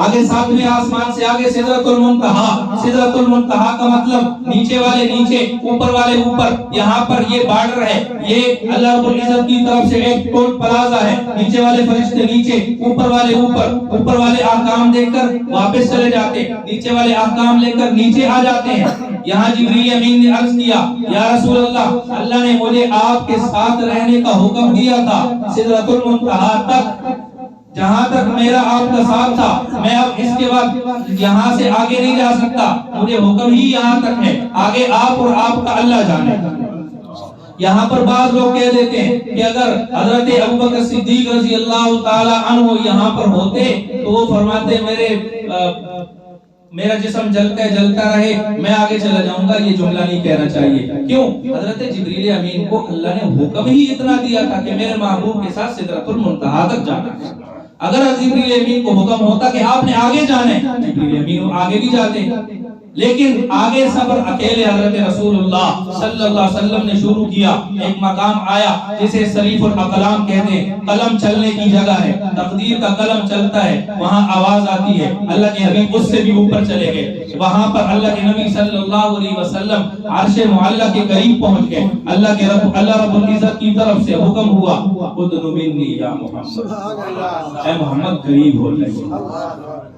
آگے 7ویں آسمان سے آگے سدرۃ المنتہا۔ سدرۃ المنتہا کا مطلب نیچے والے نیچے، اوپر والے اوپر، یہاں پر یہ بارڈر ہے، یہ اللہ رب العزت کی طرف سے ایک ٹول پلازا ہے۔ نیچے والے فرشتے نیچے، اوپر والے اوپر، اوپر والے احکام دے کر واپس چلے جاتے، نیچے والے احکام لے کر نیچے آ جاتے ہیں۔ یہاں جبریل امین نے عرض کیا یا رسول اللہ، اللہ نے مجھے آپ کے ساتھ رہنے کا حکم دیا تھا سدرۃ المنتہا تک، جہاں تک میرا آپ کا ساتھ تھا، میں اب اس کے بعد یہاں سے آگے نہیں جا سکتا، مجھے حکم ہی یہاں تک ہے، آگے آپ اور آپ کا اللہ جانے۔ یہاں پر بعض لوگ کہہ دیتے ہیں کہ اگر حضرت ابوبکر صدیق رضی اللہ تعالی عنہ یہاں پر ہوتے تو وہ فرماتے میرا جسم جلتا رہے، میں آگے چلا جاؤں گا، یہ جملہ نہیں کہنا چاہیے۔ کیوں؟ حضرت جبریل امین کو اللہ نے حکم ہی اتنا دیا تھا کہ میرے محبوب کے ساتھ سدرۃ المنتہا تک جانا ہے۔ اگر جبریل امین کو حکم ہوتا کہ آپ نے آگے جانا ہے، جبریل امین آگے بھی جاتے، لیکن آگے سفر اکیلے حضرت رسول اللہ صلی اللہ علیہ وسلم نے شروع کیا. ایک مقام آیا جسے صریف الاقلام کہتے ہیں, قلم چلنے کی جگہ ہے, تقدیر کا قلم چلتا ہے, وہاں آواز آتی ہے. اللہ کے حبیب اس سے بھی اوپر چلے گئے. وہاں پر اللہ کے نبی صلی اللہ علیہ وسلم عرش معلیٰ کے قریب پہنچ گئے. اللہ رب العزت کی طرف سے حکم ہوا, ادنو منی یا محمد, اے محمد قریب ہو جائیے.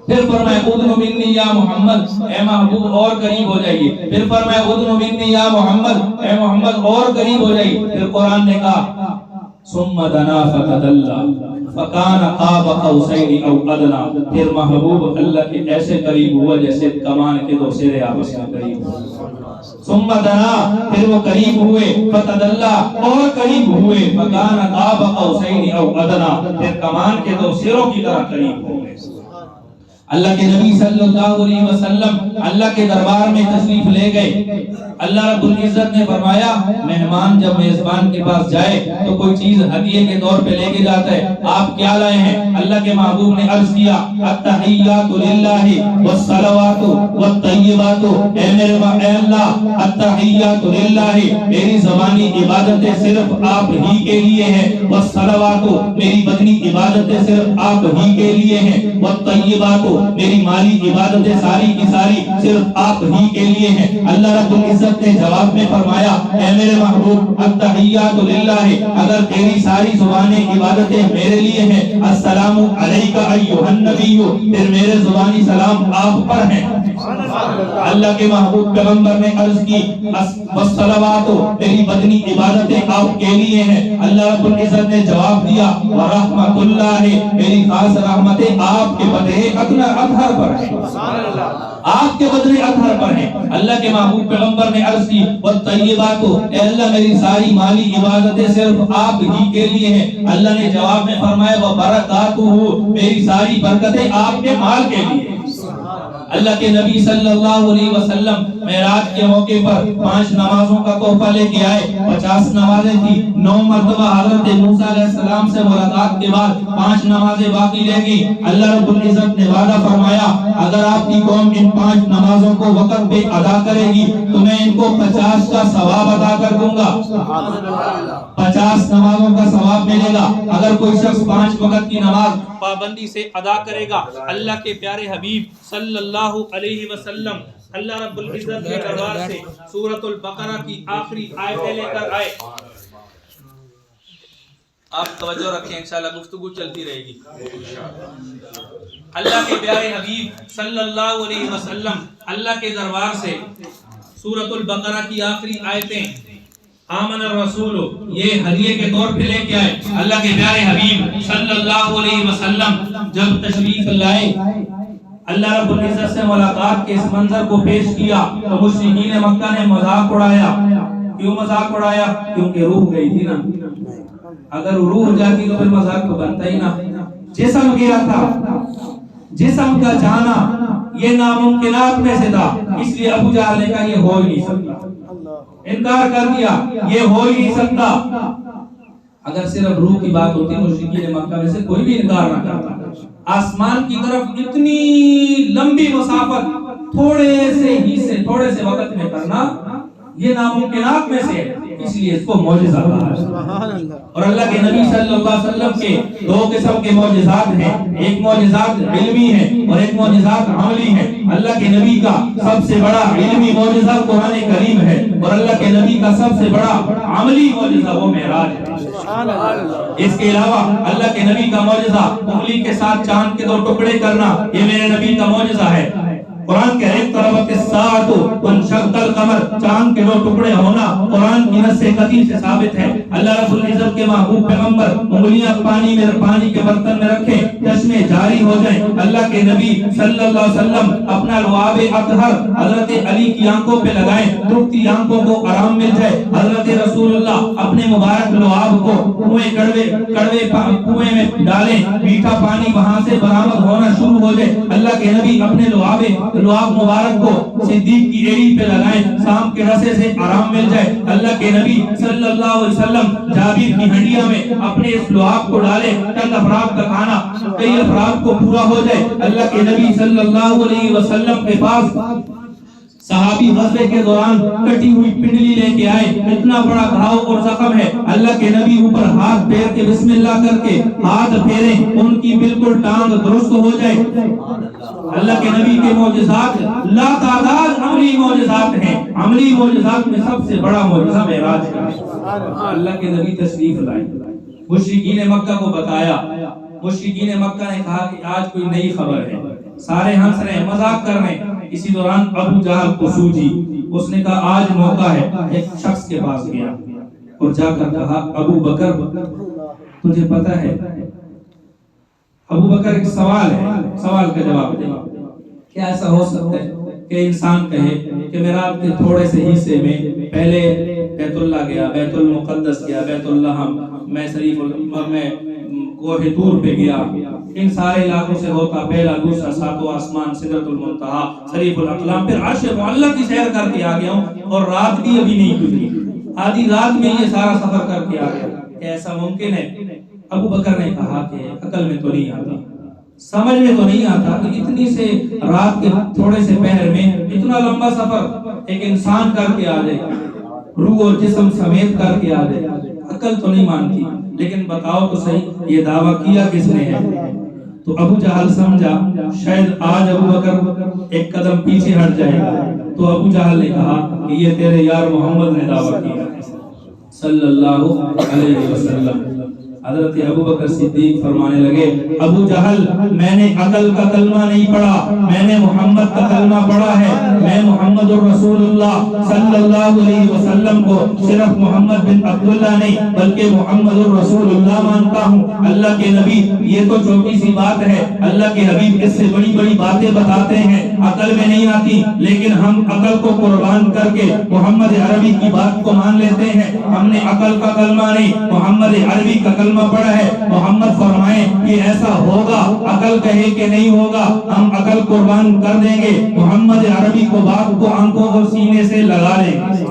پھر فرمایا ادنو منی یا محمد, اے محبوب اور قریب ہو جائیے. پھر فرمایا ادنو منی یا محمد, اے محمد اور قریب ہو جائیے. پھر قرآن نے کہا ثم دنا فتدلى فکان قاب قوسین او ادنی. پھر محبوب اللہ کے ایسے قریب ہوا جیسے کمان کے دو سرے آپس میں قریب ہوئے. ثم دنا, پھر وہ قریب ہوئے, فتدلى اور قریب ہوئے, فکان قاب قوسین او ادنی, پھر کمان کے دو سروں کی طرح قریب ہوئے. اللہ کے نبی صلی اللہ علیہ وسلم اللہ کے دربار میں تشریف لے گئے. اللہ رب العزت نے فرمایا مہمان جب میزبان کے پاس جائے تو کوئی چیز ہدیے کے طور پہ لے کے جاتا ہے, آپ کیا لائے ہیں؟ اللہ کے محبوب نے عرض کیا التحیات للہ والصلوات والطیبات, اے میرے اے اللہ التحیات للہ, میری زبانی عبادتیں صرف آپ ہی کے لیے ہیں, والصلوات, میری بدنی عبادتیں صرف آپ ہی کے لیے ہیں, والطیبات, میری مالی عبادتیں ساری کی ساری صرف آپ ہی کے لیے ہیں. اللہ رب العزت نے جواب میں فرمایا اے میرے محبوب التحیات للہ, اگر تیری ساری زبانی عبادتیں میرے لیے ہیں, السلام علیک ایھا النبی, پھر میرے زبانی سلام آپ پر ہیں. اللہ کے محبوب پیغمبر نے عرض کی والصلوات, میری بدنی عبادتیں آپ کے لیے ہیں. اللہ رب العزت نے جواب دیا ورحمت اللہ, میری خاص رحمتیں آپ کے بدن اطہر پر ہیں, آپ کے بدن اطہر پر ہیں. اللہ کے محبوب پیغمبر نے عرض کی والطیبات, اے اللہ میری ساری مالی عبادتیں صرف آپ ہی کے لیے ہیں. اللہ نے جواب میں فرمایا وبرکاتہ, میری ساری برکتیں آپ کے مال کے لیے. اللہ کے نبی صلی اللہ علیہ وسلم معراج کے موقع پر 5 نمازوں کا تحفہ لے کے آئے. 50 نمازیں تھی, 9 مرتبہ حضرت موسیٰ علیہ السلام سے ملاقات کے بعد 5 نمازیں باقی رہ گئی. اللہ رب العزت نے وعدہ فرمایا اگر آپ کی قوم ان 5 نمازوں کو وقت پہ ادا کرے گی تو میں ان کو 50 کا ثواب عطا کر دوں گا. 50 نمازوں کا ثواب ملے گا اگر کوئی شخص 5 وقت کی نماز پابندی سے ادا کرے گا. اللہ کے پیارے حبیب صلی اللہ علیہ وسلم اللہ رب العزت کے دربار سے سورۃ البقرہ کی آخری آیتیں لے کر آئے. آپ توجہ رکھیں, انشاءاللہ گفتگو چلتی رہے گی. اللہ کے پیارے حبیب صلی اللہ علیہ وسلم اللہ کے دربار سے سورۃ البقرہ کی آخری آیتیں آمن الرسول یہ ہدیے کے طور پہ لے کے آئے. اللہ کے پیارے حبیب صلی اللہ علیہ وسلم جب تشریف لائے, اللہ رب العزت سے ملاقات کے اس منظر کو پیش کیا تو مشرکین مکہ نے مذاق اڑایا. کیوں مذاق اڑایا؟ کیونکہ روح گئی تھی نا. اگر روح جاتی تو پھر مذاق تو بنتا ہی نا. جسم گیا تھا, جسم کا جانا یہ ناممکنات میں سے تھا, اس لیے ابو جہل نے کہا یہ ہو ہی نہیں سکتا, انکار کر دیا یہ ہو ہی نہیں سکتا. اگر صرف روح کی بات ہوتی مشرکین مکہ میں سے کوئی بھی انکار نہ کرتا. آسمان کی طرف اتنی لمبی مسافت تھوڑے سے وقت میں کرنا یہ ناممکنات میں سے ہے, اس لیے اس کو معجزہ کہا ہے. اور اللہ کے نبی صلی اللہ علیہ وسلم کے 2 قسم کے معجزات ہیں, ایک معجزات علمی ہیں اور ایک معجزات عملی ہیں. اللہ کے نبی کا سب سے بڑا علمی معجزہ قرآن کریم ہے اور اللہ کے نبی کا سب سے بڑا عملی معجزہ وہ معراج ہے. اس کے علاوہ اللہ کے نبی کا معجزہ انگلی کے ساتھ چاند کے 2 ٹکڑے کرنا یہ میرے نبی کا معجزہ ہے. قرآن کہہ رہے طربت الساعۃ وانشق القمر, چاند کے 2 ٹکڑے ہونا قرآن کی نص قطعی سے ثابت ہے. اللہ رب العزت کے محبوب پیغمبر انگلیاں پانی کے برتن میں رکھیں, چشمے جاری ہو جائیں. اللہ کے نبی صلی اللہ علیہ وسلم اپنا لعاب اطہر حضرت علی کی آنکھوں پہ لگائیں, دکھتی آنکھوں کو آرام مل جائے. حضرت رسول اللہ اپنے مبارک لعاب کو کنویں میں ڈالیں, میٹھا پانی وہاں سے برآمد ہونا شروع ہو جائے. اللہ کے نبی اپنے لعاب مبارک کو صدیق کی ایڑی پہ لگائیں, سانپ کے رسے سے آرام مل جائے. اللہ کے نبی صلی اللہ علیہ وسلم جابر کی ہڈیاں میں اپنے اس لعاب کو ڈالیں, چند افراد کا کھانا کئی افراد کو پورا ہو جائے. اللہ کے نبی صلی اللہ علیہ وسلم کے پاس صحابی غزوے کے دوران کٹی ہوئی پنڈلی لے کے آئے، اتنا بڑا گھاؤ اور زخم ہے، اللہ کے نبی اوپر ہاتھ پھیر کے بسم اللہ کر کے ہاتھ پھیریں، ان کی بالکل ٹانگ درست ہو جائے۔ اللہ کے نبی کے معجزات لا تعداد عملی معجزات ہیں، عملی معجزات میں سب سے بڑا معجزہ معراج کا ہے۔ اللہ کے نبی تشریف لائے، مشرکین مکہ کو بتایا، مشرکین مکہ نے کہا کہ آج کوئی نئی خبر ہے، سارے ہنس رہے ہیں، مذاق کر رہے ہیں۔ اسی دوران ابو جہل کو سوجی، اس نے کہا آج موقع ہے، ایک شخص کے پاس گیا اور جا کر کہا ابو بکر تجھے پتہ ہے، ابو بکر ایک سوال ہے، سوال کا جواب دے، کیا ایسا ہو سکتا ہے کہ انسان کہے کہ میرا آپ کے تھوڑے سے حصے میں پہلے بیت اللہ گیا، بیت المقدس گیا، بیت اللہ میں شریف میں کوہ طور پہ گیا، ان سارے علاقوں سے ہوتا پہلا دوسرا ساتواں آسمان سدرۃ المنتہا شریف الاقلام پھر عرش معلی کی سیر کر کے آ گیا ہوں اور رات بھی ابھی نہیں گزری، آدھی رات میں یہ سارا سفر کر کے آ گیا، کیا ایسا ممکن ہے؟ ابو بکر نے کہا کہ عقل میں تو نہیں آتا، سمجھ میں تو نہیں آتا کہ اتنی سے رات کے تھوڑے سے پہر میں اتنا لمبا سفر ایک انسان کر کے آ جائے، روح اور جسم سمیت کر کے آ جائے، عقل تو نہیں مانتی، لیکن بتاؤ تو صحیح یہ دعویٰ کیا کس نے ہے؟ تو ابو جہل سمجھا شاید آج ابو بکر ایک قدم پیچھے ہٹ جائے گا، تو ابو جہل نے کہا کہ یہ تیرے یار محمد نے دعویٰ کیا صلی اللہ علیہ وسلم۔ حضرت ابو بکر صدیق فرمانے لگے ابو جہل میں نے عقل کا کلمہ نہیں پڑھا، میں نے محمد کا کلمہ پڑھا ہے، میں محمد الرسول اللہ صلی اللہ علیہ وسلم کو صرف محمد بن عبداللہ نہیں بلکہ محمد الرسول اللہ مانتا ہوں، اللہ کے نبی یہ تو چھوٹی سی بات ہے، اللہ کے حبیب اس سے بڑی بڑی باتیں بتاتے ہیں، عقل میں نہیں آتی، لیکن ہم عقل کو قربان کر کے محمد عربی کی بات کو مان لیتے ہیں، ہم نے عقل کا کلمہ نہیں محمد عربی کا کلمہ پڑھا ہے۔ محمد فرمائیں کہ ایسا ہوگا، عقل کہے کہ نہیں ہوگا، ہم عقل قربان کر دیں گے، محمد عربی کو بات کو آنکھوں اور سینے سے لگا لیں گے۔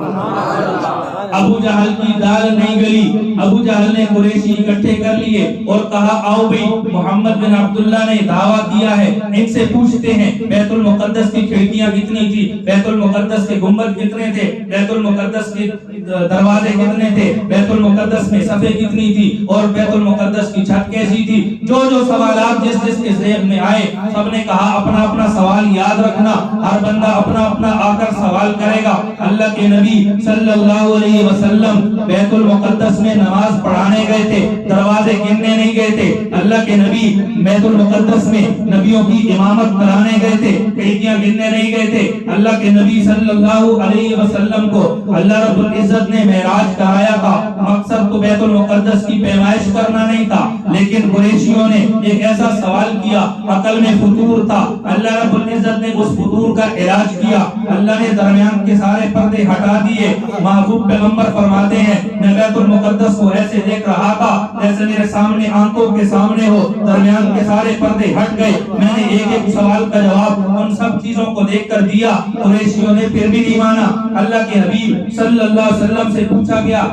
ابو جہل کی دال نہیں گلی، ابو جہل نے قریشی اکٹھے کر لیے اور کہا آؤ بھئی محمد بن عبداللہ نے دعویٰ کیا ہے، ان سے پوچھتے ہیں بیت المقدس کی کھڑکیاں کتنی تھی، بیت المقدس کے گنبد کتنے تھے، بیت المقدس کے دروازے کتنے تھے، بیت المقدس میں صفحے کتنی تھی اور بیت المقدس کی چھت کیسی تھی، جو جو سوالات جس جس کے ذہن میں آئے سب نے کہا اپنا اپنا سوال یاد رکھنا، ہر بندہ اپنا اپنا آ کر سوال کرے گا۔ اللہ کے نبی صلی اللہ علیہ وسلم بیت المقدس میں نماز پڑھانے گئے تھے، دروازے گننے نہیں گئے تھے، اللہ کے نبی بیت المقدس میں نبیوں کی امامت کرانے گئے تھے، کھڑکیاں گننے نہیں گئے تھے، اللہ کے نبی صلی اللہ علیہ وسلم کو اللہ رب العزت نے معراج کرایا تھا، مقصد تو بیت المقدس کی پیمائش کرنا نہیں تھا، لیکن قریشیوں نے ایک ایسا سوال کیا، عقل میں فطور تھا، اللہ رب العزت نے اس فطور کا علاج کیا، اللہ نے درمیان کے سارے پردے ہٹا دیے۔ محبوب پیغمبر فرماتے ہیں میں بیت المقدس کو ایسے دیکھ رہا تھا جیسے میرے سامنے آنکھوں کے سامنے ہو، درمیان کے سارے پردے ہٹ گئے، میں نے ایک ایک سوال کا جواب ان سب چیزوں کو دیکھ کر دیا، قریشیوں نے پھر بھی نہیں مانا۔ اللہ کے حبیب صلی اللہ علیہ وسلم سے پوچھا گیا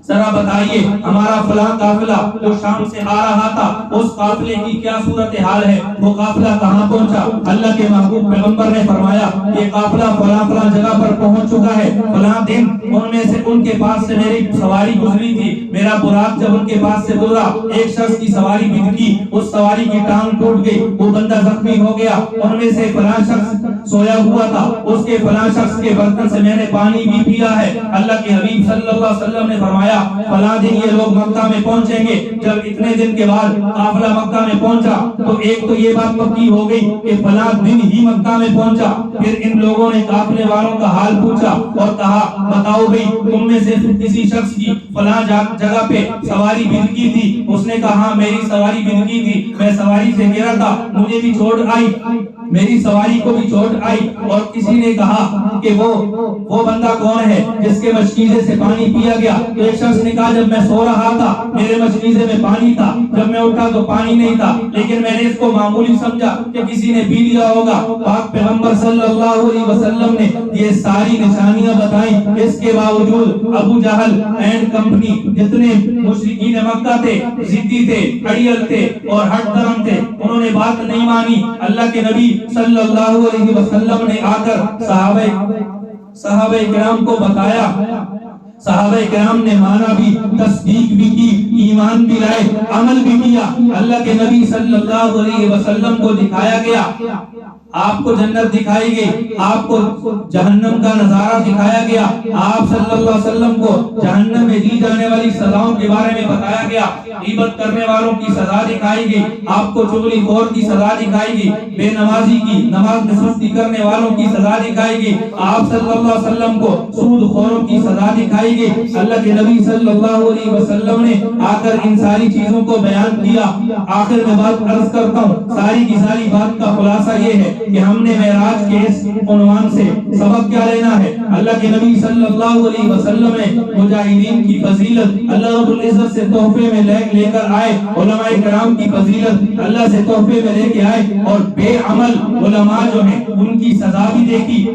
ذرا بتائیے ہمارا فلاں قافلہ جو شام سے آ رہا تھا اس قافلے کی کیا صورتحال ہے، وہ قافلہ کہاں پہنچا؟ اللہ کے محبوب پیغمبر نے فرمایا یہ قافلہ فلاں فلاں جگہ پر پہنچ چکا ہے، فلاں دن ان میں سے ان کے پاس سے میری سواری گزری تھی، میرا براق جب ان کے پاس سے گزرا ایک شخص کی سواری بھٹکی، اس سواری کی ٹانگ ٹوٹ گئی، وہ بندہ زخمی ہو گیا، ان میں سے فلاں شخص سویا ہوا تھا، اس کے فلاں شخص کے برتن سے میں نے پانی بھی پیا ہے۔ اللہ کے حبیب صلی اللہ علیہ وسلم نے فرمایا فلاں دن یہ لوگ مکہ میں پہنچیں گے، جب اتنے دن کے بعد قافلہ مکہ میں پہنچا تو ایک تو یہ بات پکی ہو گئی کہ فلاں دن ہی مکہ میں پہنچا، پھر ان لوگوں نے قافلے والوں کا حال پوچھا اور کہا بتاؤ بھئی تم میں سے کسی شخص کی فلاں جگہ پہ سواری بھٹکی تھی، اس نے کہا ہاں میری سواری بھٹکی تھی، میں سواری سے گرا تھا، مجھے بھی چوٹ آئی، میری سواری کو بھی چوٹ آئی، اور کسی نے کہا کہ وہ بندہ کون ہے جس کے مشکیزے سے پانی پیا گیا، تو ایک شخص نے کہا جب میں سو رہا تھا میرے مشکیزے میں پانی تھا، جب میں اٹھا تو پانی نہیں تھا، لیکن میں نے اس کو معمولی سمجھا کہ کسی نے پی لیا ہوگا۔ پاک پیغمبر صلی اللہ علیہ وسلم نے یہ ساری نشانیاں بتائیں، اس کے باوجود ابو جہل اینڈ کمپنی جتنے مشرکین مکہ تھے، ضدی تھے، اڑیل تھے اور ہٹ درم تھے، انہوں نے بات نہیں مانی۔ اللہ کے نبی صلی اللہ علیہ وسلم نے آ کر صحابہ کرام کو بتایا، صحابہ کرام نے مانا بھی، تصدیق بھی کی، ایمان بھی لائے، عمل بھی کیا۔ اللہ کے نبی صلی اللہ علیہ وسلم کو دکھایا گیا، آپ کو جنت دکھائی گئی، آپ کو جہنم کا نظارہ دکھایا گیا، آپ صلی اللہ علیہ وسلم کو جہنم میں دی جانے والی سزاؤں کے بارے میں بتایا گیا، غیبت کرنے والوں کی سزا دکھائی گئی، آپ کو چغلی خور کی سزا دکھائی گئی، بے نمازی کی، نماز میں سستی کرنے والوں کی سزا دکھائی گئی، آپ صلی اللہ علیہ وسلم کو سود خوروں کی سزا دکھائی گئی۔ اللہ کے نبی صلی اللہ علیہ وسلم نے آ کر ان ساری چیزوں کو بیان کیا۔ آخر میں بات عرض کرتا ہوں، ساری کی ساری بات کا خلاصہ یہ ہے کہ ہم نے معراج کے اس عنوان سے سبق کیا لینا ہے۔ اللہ کے نبی صلی اللہ علیہ وسلم نے مجاہدین کی فضیلت اللہ رب العزت سے تحفے میں لے کر آئے، علماء کرام کی فضیلت اللہ سے تحفے میں لے کے آئے، اور بے عمل علماء جو ہیں ان کی سزا بھی دیکھی۔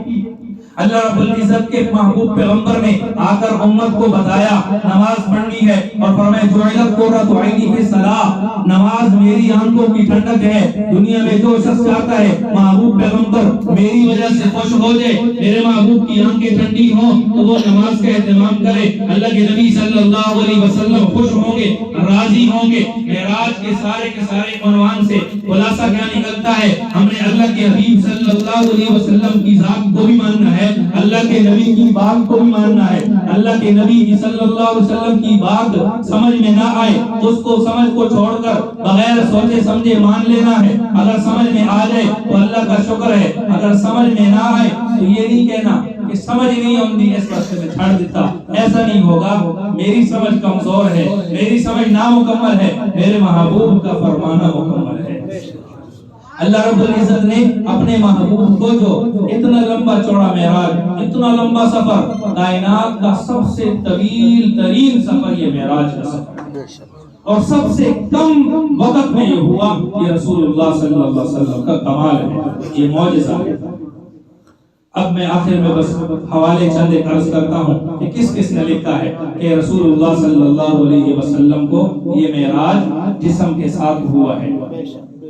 اللہ رب العزت کے محبوب پیغمبر نے آ کر امت کو بتایا نماز پڑھنی ہے، اور فرمایا جعلت قرۃ عینی فی الصلاۃ، نماز میری آنکھوں کی ٹھنڈک ہے۔ دنیا میں جو شخص چاہتا ہے محبوب پیغمبر میری وجہ سے خوش ہو جائے، میرے محبوب کی آنکھیں ٹھنڈی ہوں، تو وہ نماز کا اہتمام کرے۔ اللہ کے نبی صلی اللہ علیہ وسلم خوش ہوں گے، راضی ہوں گے۔ معراج کے سارے عنوان سے خلاصہ کیا نکلتا ہے؟ ہم نے اللہ کے حبیب صلی اللہ علیہ وسلم کی ذات کو بھی ماننا ہے، اللہ کے نبی کی بات کو بھی ماننا ہے۔ اللہ کے نبی صلی اللہ علیہ وسلم کی بات سمجھ میں نہ آئے اس کو سمجھ کو چھوڑ کر بغیر سوچے سمجھے مان لینا ہے۔ اگر سمجھ میں آ جائے تو اللہ کا شکر ہے، اگر سمجھ میں نہ آئے تو یہ نہیں کہنا کہ سمجھ نہیں آتی اس راستے میں چھوڑ دیتا، ایسا نہیں ہوگا۔ میری سمجھ کمزور ہے، میری سمجھ نامکمل ہے، میرے محبوب کا فرمانا مکمل ہے۔ اللہ رب العزت نے اپنے محبوب کو جو اتنا لمبا چوڑا معراج، اتنا لمبا سفر، کائنات کا سب سے طویل ترین سفر یہ معراج کا سفر، اور سب سے کم وقت میں یہ ہوا، یہ رسول اللہ صلی اللہ علیہ وسلم کا کمال ہے، یہ معجزہ ہے۔ اب میں آخر میں بس حوالے چند عرض کرتا ہوں کہ کس نے لکھا ہے کہ رسول اللہ صلی اللہ علیہ وسلم کو یہ معراج جسم کے ساتھ ہوا ہے۔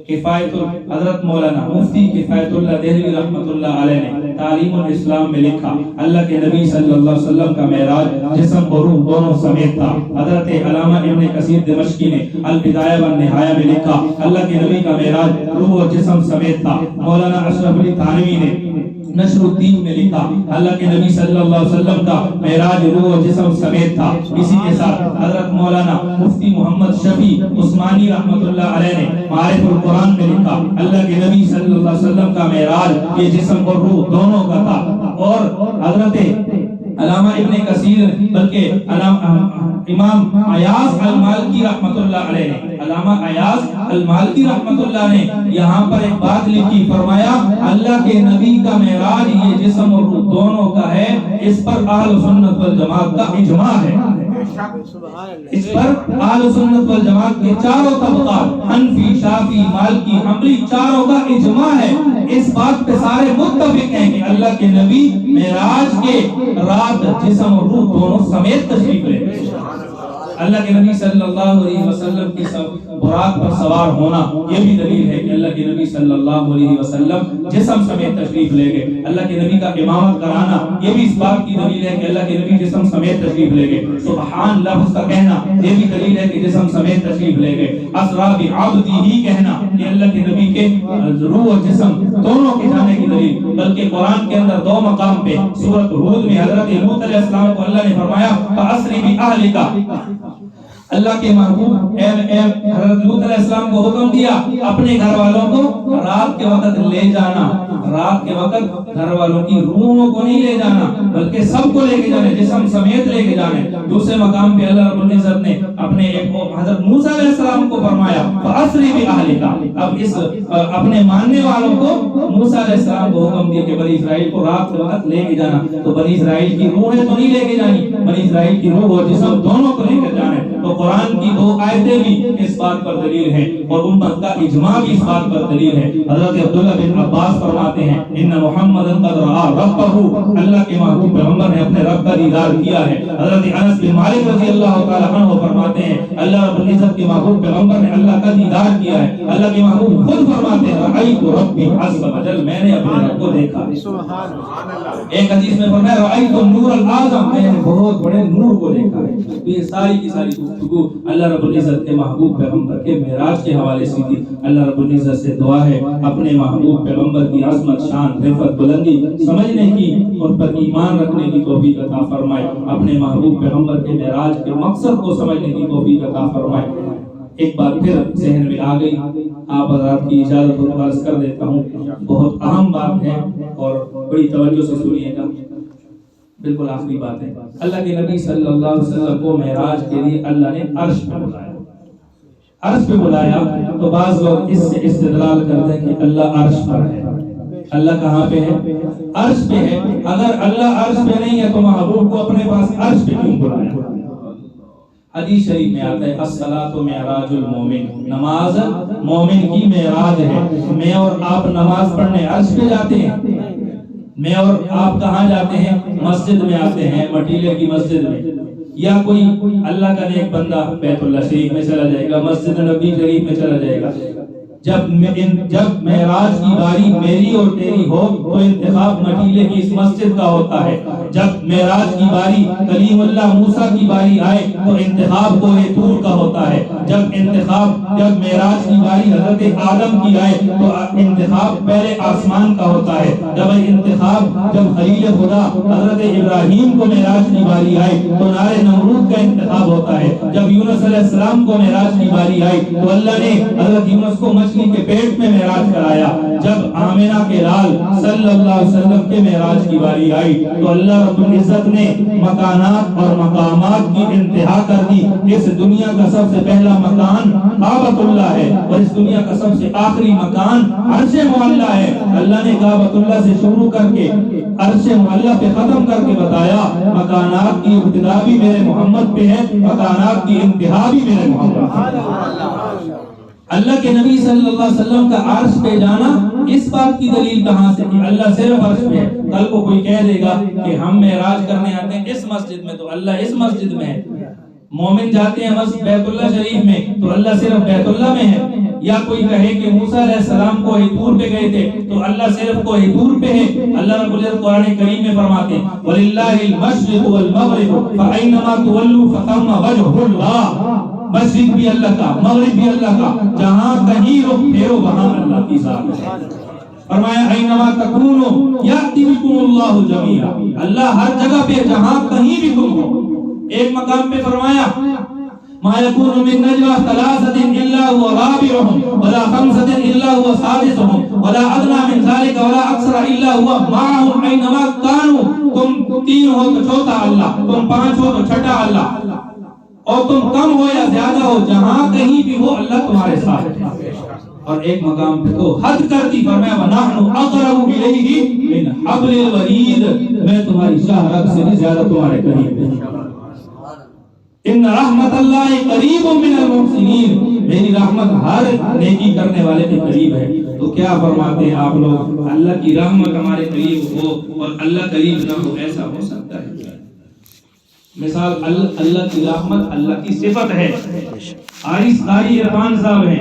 کفایت حضرت مولانا مفتی کفایت اللہ دہلوی رحمۃ اللہ علیہ نے تعلیم الاسلام میں لکھا، اللہ کے نبی صلی اللہ علیہ وسلم کا معراج جسم و روح دونوں سمیت تھا۔ حضرت علامہ ابن کثیر دمشقی نے البدایہ والنہایہ میں لکھا، اللہ کے نبی کا معراج روح و جسم سمیت تھا۔ مولانا اشرف علی تھانوی نے نشر الدین میں لکھا، اللہ کے نبی صلی اللہ علیہ وسلم کا معراج روح و جسم سمیت تھا۔ اسی کے ساتھ حضرت مولانا مفتی محمد شفیع عثمانی رحمۃ اللہ علیہ نے معارف القرآن میں لکھا، اللہ کے نبی صلی اللہ علیہ وسلم کا معراج یہ جسم اور روح دونوں کا تھا۔ اور حضرت علامہ ابن کثیر بلکہ امام عیاض المالکی رحمۃ اللہ علیہ نے، علامہ عیاض المالکی رحمۃ اللہ نے یہاں پر ایک بات لکھی، فرمایا اللہ کے نبی کا معراج یہ جسم اور روح دونوں کا ہے، اس پر اہل سنت والجماعت کا اجماع ہے۔ اس پر اہل سنت والجماعت کے چاروں طبقات حنفی، شافعی، مالکی، حنبلی چاروں کا اجماع ہے۔ اس بات پہ سارے متفق ہیں کہ اللہ کے نبی معراج کے رات جسم اور روح دونوں سمیت تشریف لے گئے۔ اللہ کے نبی صلی اللہ علیہ وسلم کی براق پر سوار ہونا یہ بھی دلیل ہے کہ اللہ کے نبی صلی اللہ علیہ وسلم جسم سمیت تشریف لے گئے۔ اللہ کے نبی کا امامت کرانا یہ بھی اس بات کی دلیل ہے کہ اللہ کے نبی جسم سمیت تشریف لے گئے۔ سبحان لفظ کا کہنا یہ بھی دلیل ہے کہ جسم سمیت تشریف لے گئے۔ اسرا بعبدہ کہنا یہ اللہ کے نبی کے روح اور جسم دونوں کے جانے کی دلیل، بلکہ قرآن کے اندر دو مقام پہ سورۃ ہود میں حضرت لوط علیہ السلام کو اللہ نے فرمایا فَأَسْرِ بِأَهْلِكَ، اللہ کے محبوب حضرت لوط علیہ السلام کو حکم دیا اپنے گھر والوں کو رات کے وقت لے جانا، رات کے وقت گھر والوں کی روحوں کو نہیں لے جانا بلکہ سب کو لے کے جانے، جسم سمیت لے کے جانے۔ دوسرے مقام پہ اللہ رب العزت نے اپنے حضرت موسیٰ علیہ السلام کو فرمایا فَأَسْرِ بِأَهْلِكَ، اب اس اپنے ماننے والوں کو موسیٰ علیہ السلام کو حکم دیا کہ بنی اسرائیل کو رات کے وقت لے کے جانا، تو بنی اسرائیل کی روحیں تو نہیں لے کے جانی، بنی اسرائیل کی روح اور جسم دونوں کو لے کے جانے۔ تو قرآن کی 2 آیتیں بھی اس بات پر دلیل ہیں اور امت کا اجماع بھی اس بات پر دلیل ہے۔ حضرت عبداللہ بن عباس فرماتے ہیں ان محمدًا قد رأى ربہ، اللہ کے محبوب پیغمبر نے اپنے رب کا دیدار کیا ہے۔ حضرت انس بن مالک رضی اللہ تعالی عنہ فرماتے ہیں اللہ رب العزت کے محبوب پیغمبر نے اللہ کا دیدار کیا ہے۔ اللہ کے محبوب خود فرماتے ہیں رأیت ربی عز وجل، میں نے اپنے رب کو دیکھا۔ ایک حدیث میں فرمایا رأیت النور الاعظم، میں نے بہت بڑے نور کو دیکھا ہے۔ یہ ساری کی ساری گفتگو اللہ رب العزت کے محبوب پیغمبر کے معراج کے حوالے سے تھی۔ اللہ رب العزت سے دعا ہے اپنے محبوب پیغمبر کی عظمت، شان، رفعت، بلندی سمجھنے کی اور پر ایمان رکھنے کی توفیق عطا فرمائے، اپنے محبوب پیغمبر کے معراج کے مقصد کو سمجھنے کی توفیق عطا فرمائے۔ ایک بات پھر ذہن میں آ گئی، آپ حضرات کی اجازت ہو تو عرض کر دیتا ہوں، بہت اہم بات ہے اور بڑی توجہ سے سنیے گا، بالکل آخری بات ہے۔ اللہ کے نبی صلی اللہ علیہ وسلم کو معراج کے لیے اللہ نے عرش پہ بلایا۔ عرش پہ بلایا تو بعض لوگ اس سے استدلال کرتے ہیں کہ اللہ عرش پر ہے۔ اللہ کہاں پہ ہے؟ عرش پہ ہے۔ اگر اللہ عرش پہ نہیں ہے تو محبوب کو اپنے پاس عرش پہ کیوں بلایا؟ حدیث شریف میں آتا ہے الصلاۃ معراج المومن، نماز مومن کی معراج ہے۔ میں اور آپ نماز پڑھنے عرش پہ جاتے ہیں، میں اور آپ کہاں جاتے ہیں؟ مسجد میں آتے ہیں، مٹیلے کی مسجد میں، یا کوئی اللہ کا نیک بندہ بیت اللہ شریف میں چلا جائے گا، مسجد نبی شریف میں چلا جائے گا۔ جب معراج کی باری میری اور تیری ہو تو انتخاب مٹیلے کی اس مسجد کا ہوتا ہے۔ جب معراج کی باری کلیم اللہ موسیٰ کی باری آئے تو انتخاب کوہ طور کا ہوتا ہے۔ جب معراج کی باری حضرت آدم کی آئے تو انتخاب پہلے آسمان کا ہوتا ہے۔ جب خلیل خدا حضرت ابراہیم کو معراج کی باری آئے تو نار نمرود کا انتخاب ہوتا ہے۔ جب یونس علیہ السلام کو معراج کی باری آئی تو اللہ نے حضرت یونس کو مچھلی کے پیٹ میں معراج کرایا۔ جب آمنہ کے لال صلی اللہ علیہ وسلم کے معراج کی باری آئی تو اللہ رب العزت نے مکانات اور مقامات کی انتہا کر دی۔ اس دنیا کا سب سے پہلا مکان کعبۃ اللہ ہے اور اس دنیا کا سب سے آخری مکان عرش معلیٰ ہے۔ اللہ نے کعبۃ اللہ سے شروع کر کے عرش معلیٰ پہ ختم کر کے بتایا مکانات کی ابتدا بھی میرے محمد پہ ہے، مکانات کی انتہا بھی میرے محمد پہ۔ اللہ کے نبی صلی اللہ علیہ وسلم کا عرش پہ جانا اس بات کی دلیل کہاں سے کہ اللہ صرف عرش پہ ہے؟ کل کو کوئی کہہ دے گا کہ ہم معراج کرنے آتے ہیں اس مسجد میں تو اللہ اس مسجد میں ہے، مومن جاتے ہیں مسجد بیت اللہ شریف میں تو اللہ صرف بیت اللہ میں ہے، یا کوئی کہے کہ موسیٰ علیہ السلام کو طور پہ گئے تھے تو اللہ صرف کو طور پہ ہے۔ اللہ رب العزت قرآن کریم میں فرماتے ہیں وَلِلَّهِ الْمَشْرِقُ وَالْمَغْرِبُ فَأَيْنَمَا تُوَلُّوا فَثَمَّ وَجْهُ اللَّهِ، مشرق بھی اللہ کا، مغرب بھی اللہ کا، جہاں کہیں رخ پھیرو وہاں اللہ کی ذات ہے۔ فرمایا اینما تکونوا یأتی بکم اللہ جمیعا، اللہ ہر جگہ پہ جہاں کہیں بھی تم ہو۔ ایک مقام پہ فرمایا ما یکون من نجوى ثلاثة الا هو رابعهم ولا خمسة الا هو سادسهم ولا ادنى من ذلك ولا اکثر الا هو معهم اینما كانوا، تم 3 ہو تو چوتھا اللہ، تم 5 ہو تو چھٹا اللہ، اور تم کم ہو یا زیادہ ہو جہاں کہیں بھی ہو اللہ تمہارے ساتھ ہے۔ اور ایک مقام پہ تو حد کر دی، فرمایا وَنَحْنُ أَقْرَبُ إِلَيْهِ مِنْ حَبْلِ الْوَرِيدِ، میں تمہاری شاہ رگ سے بھی زیادہ تمہارے قریب ہوں۔ ان رحمت اللہ قریب من المحسنین، میری رحمت ہر نیکی کرنے والے کے قریب ہے۔ تو کیا فرماتے ہیں آپ لوگ اللہ کی رحمت ہمارے قریب ہو اور اللہ قریب نہ ہو، ایسا ہو سکتا ہے؟ مثال اللہ کی رحمت اللہ کی صفت ہے۔ قاری عرفان صاحب ہیں،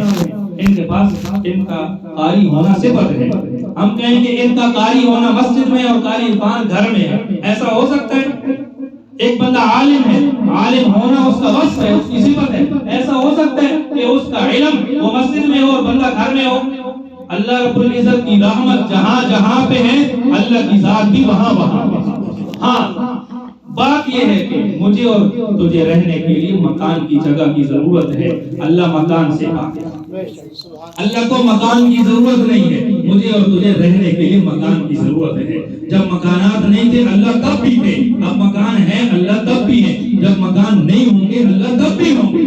ان کے پاس ان کا قاری ہونا صفت ہے، ہم کہیں کہ ان کا قاری ہونا مسجد میں اور قاری عرفان گھر میں ہے، ایسا ہو سکتا ہے؟ ایک بندہ عالم ہے، عالم ہونا اس کا وصف ہے، اس کی صفت ہے، ایسا ہو سکتا ہے کہ اس کا علم وہ مسجد میں ہو اور بندہ گھر میں ہو؟ اللہ رب العزت کی رحمت جہاں جہاں پہ ہے، اللہ کی ذات بھی وہاں وہاں۔ ہاں بات یہ ہے کہ مجھے اور تجھے رہنے کے لیے مکان کی جگہ کی ضرورت ہے، اللہ مکان سے پاک ہے، اللہ کو مکان کی ضرورت نہیں ہے، مجھے اور تجھے رہنے کے لیے مکان کی ضرورت ہے۔ جب مکانات نہیں تھے اللہ تب بھی تھے، اب مکان ہے اللہ تب بھی ہے، جب مکان نہیں ہوں گے اللہ تب بھی ہوں گے۔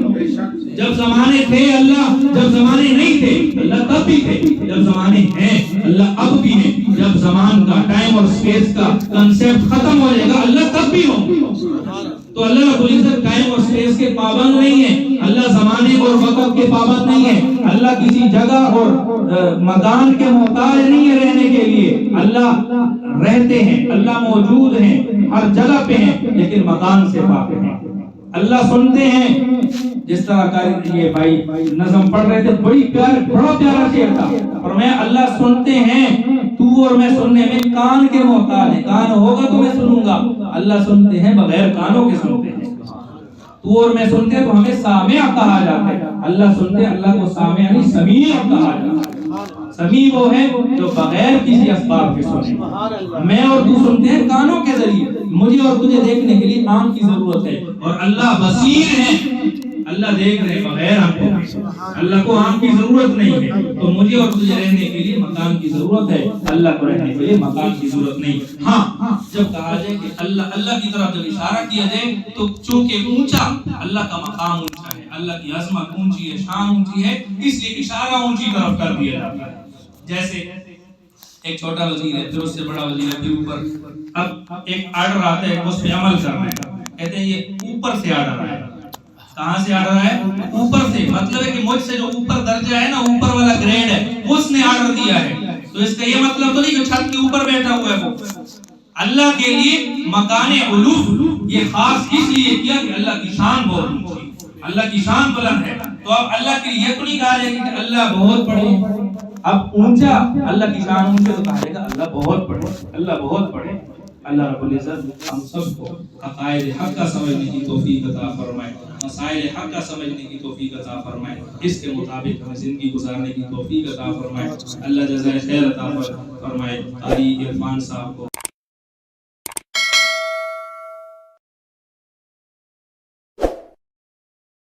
جب زمانے تھے اللہ، جب زمانے نہیں تھے اللہ تب بھی تھے، جب زمانے ہیں اللہ اب بھی ہیں، جب زمان کا ٹائم اور سپیس کا کنسیپٹ ختم ہو جائے گا اللہ تب بھی ہوں گے۔ تو اللہ رب العزت ٹائم اور اسپیس کے پابند نہیں ہے، اللہ زمانے اور وقت کے پابند نہیں ہے، اللہ کسی جگہ اور مکان کے محتاج نہیں ہے رہنے کے لیے، اللہ رہتے ہیں، اللہ موجود ہیں، ہر جگہ پہ ہیں، لیکن مکان سے پاک ہیں۔ اللہ سنتے ہیں، جس طرح کاری یہ بھائی نظم پڑھ رہے تھے، بڑا پیارا شعر تھا، اور میں اللہ سنتے ہیں، تو اور میں سننے میں کان کے محتاج ہیں، کان ہوگا تو میں سنوں گا، اللہ سنتے ہیں بغیر کانوں کے سنتے ہیں، تو اور میں سنتے ہیں تو ہمیں سامع کہا جاتا ہے، اللہ سنتے ہیں، اللہ کو سامع نہیں سمیع کہا جاتا ہے۔ سمیع وہ ہے جو بغیر کسی اسباب کے سنے، میں اور تو سنتے ہیں کانوں کے ذریعے، مجھے اور تجھے دیکھنے کے لیے آنکھ کی ضرورت ہے، اور اللہ بصیر ہے، اللہ دیکھ رہے بغیر ہم کو، اللہ کو آنکھ کی ضرورت نہیں ہے، تو مجھے اور تجھے رہنے کے لیے مکان کی ضرورت ہے، اللہ کو رہنے کے لیے مکان کی ضرورت نہیں۔ ہاں جب کہا جائے کہ اللہ کی طرف جب اشارہ کیا جائے تو چونکہ اونچا، اللہ کا مقام اونچا ہے، اللہ کی عظمت اونچی ہے، شان اونچی ہے، اس لیے اشارہ اونچی طرف کر دیا جاتا ہے۔ جیسے ایک چھوٹا وزیر ہے، پھر اس سے بڑا وزیر ہے، پھر اوپر، اب ایک آرڈر آتا ہے، اس پہ عمل کرنا ہے، کہتے ہیں یہ اوپر سے آرڈر ہے، کہاں سے آرڈر ہے؟ اوپر سے، مطلب ہے کہ مجھ سے جو اوپر درجہ ہے نا، اوپر والا گریڈ ہے، اس نے آرڈر دیا ہے، تو اس کا یہ مطلب تو نہیں کہ چھت کے اوپر بیٹھا ہوا ہے وہ۔ اللہ کے لیے مکان علو یہ خاص اس لیے کیا کہ اللہ کی شان بہت اونچی، اللہ کی شان بلند ہے، تو اب اللہ کے لیے یہ تو نہیں کہا جائے کہ اللہ بہت بڑے، اب اونچا اللہ کی شان اونچے تو کہا جائے گا اللہ بہت بڑے، اللہ بہت بڑے۔ اللہ رب العزت ہم سب کو عقائد حق کا سمجھنے کی توفیق عطا فرمائے، مسائل حق کا سمجھنے کی توفیق عطا فرمائے، اس کے مطابق ہمیں زندگی گزارنے کی توفیق عطا فرمائے۔ اللہ جزائے خیر عطا فرمائے۔ قاری عرفان صاحب کو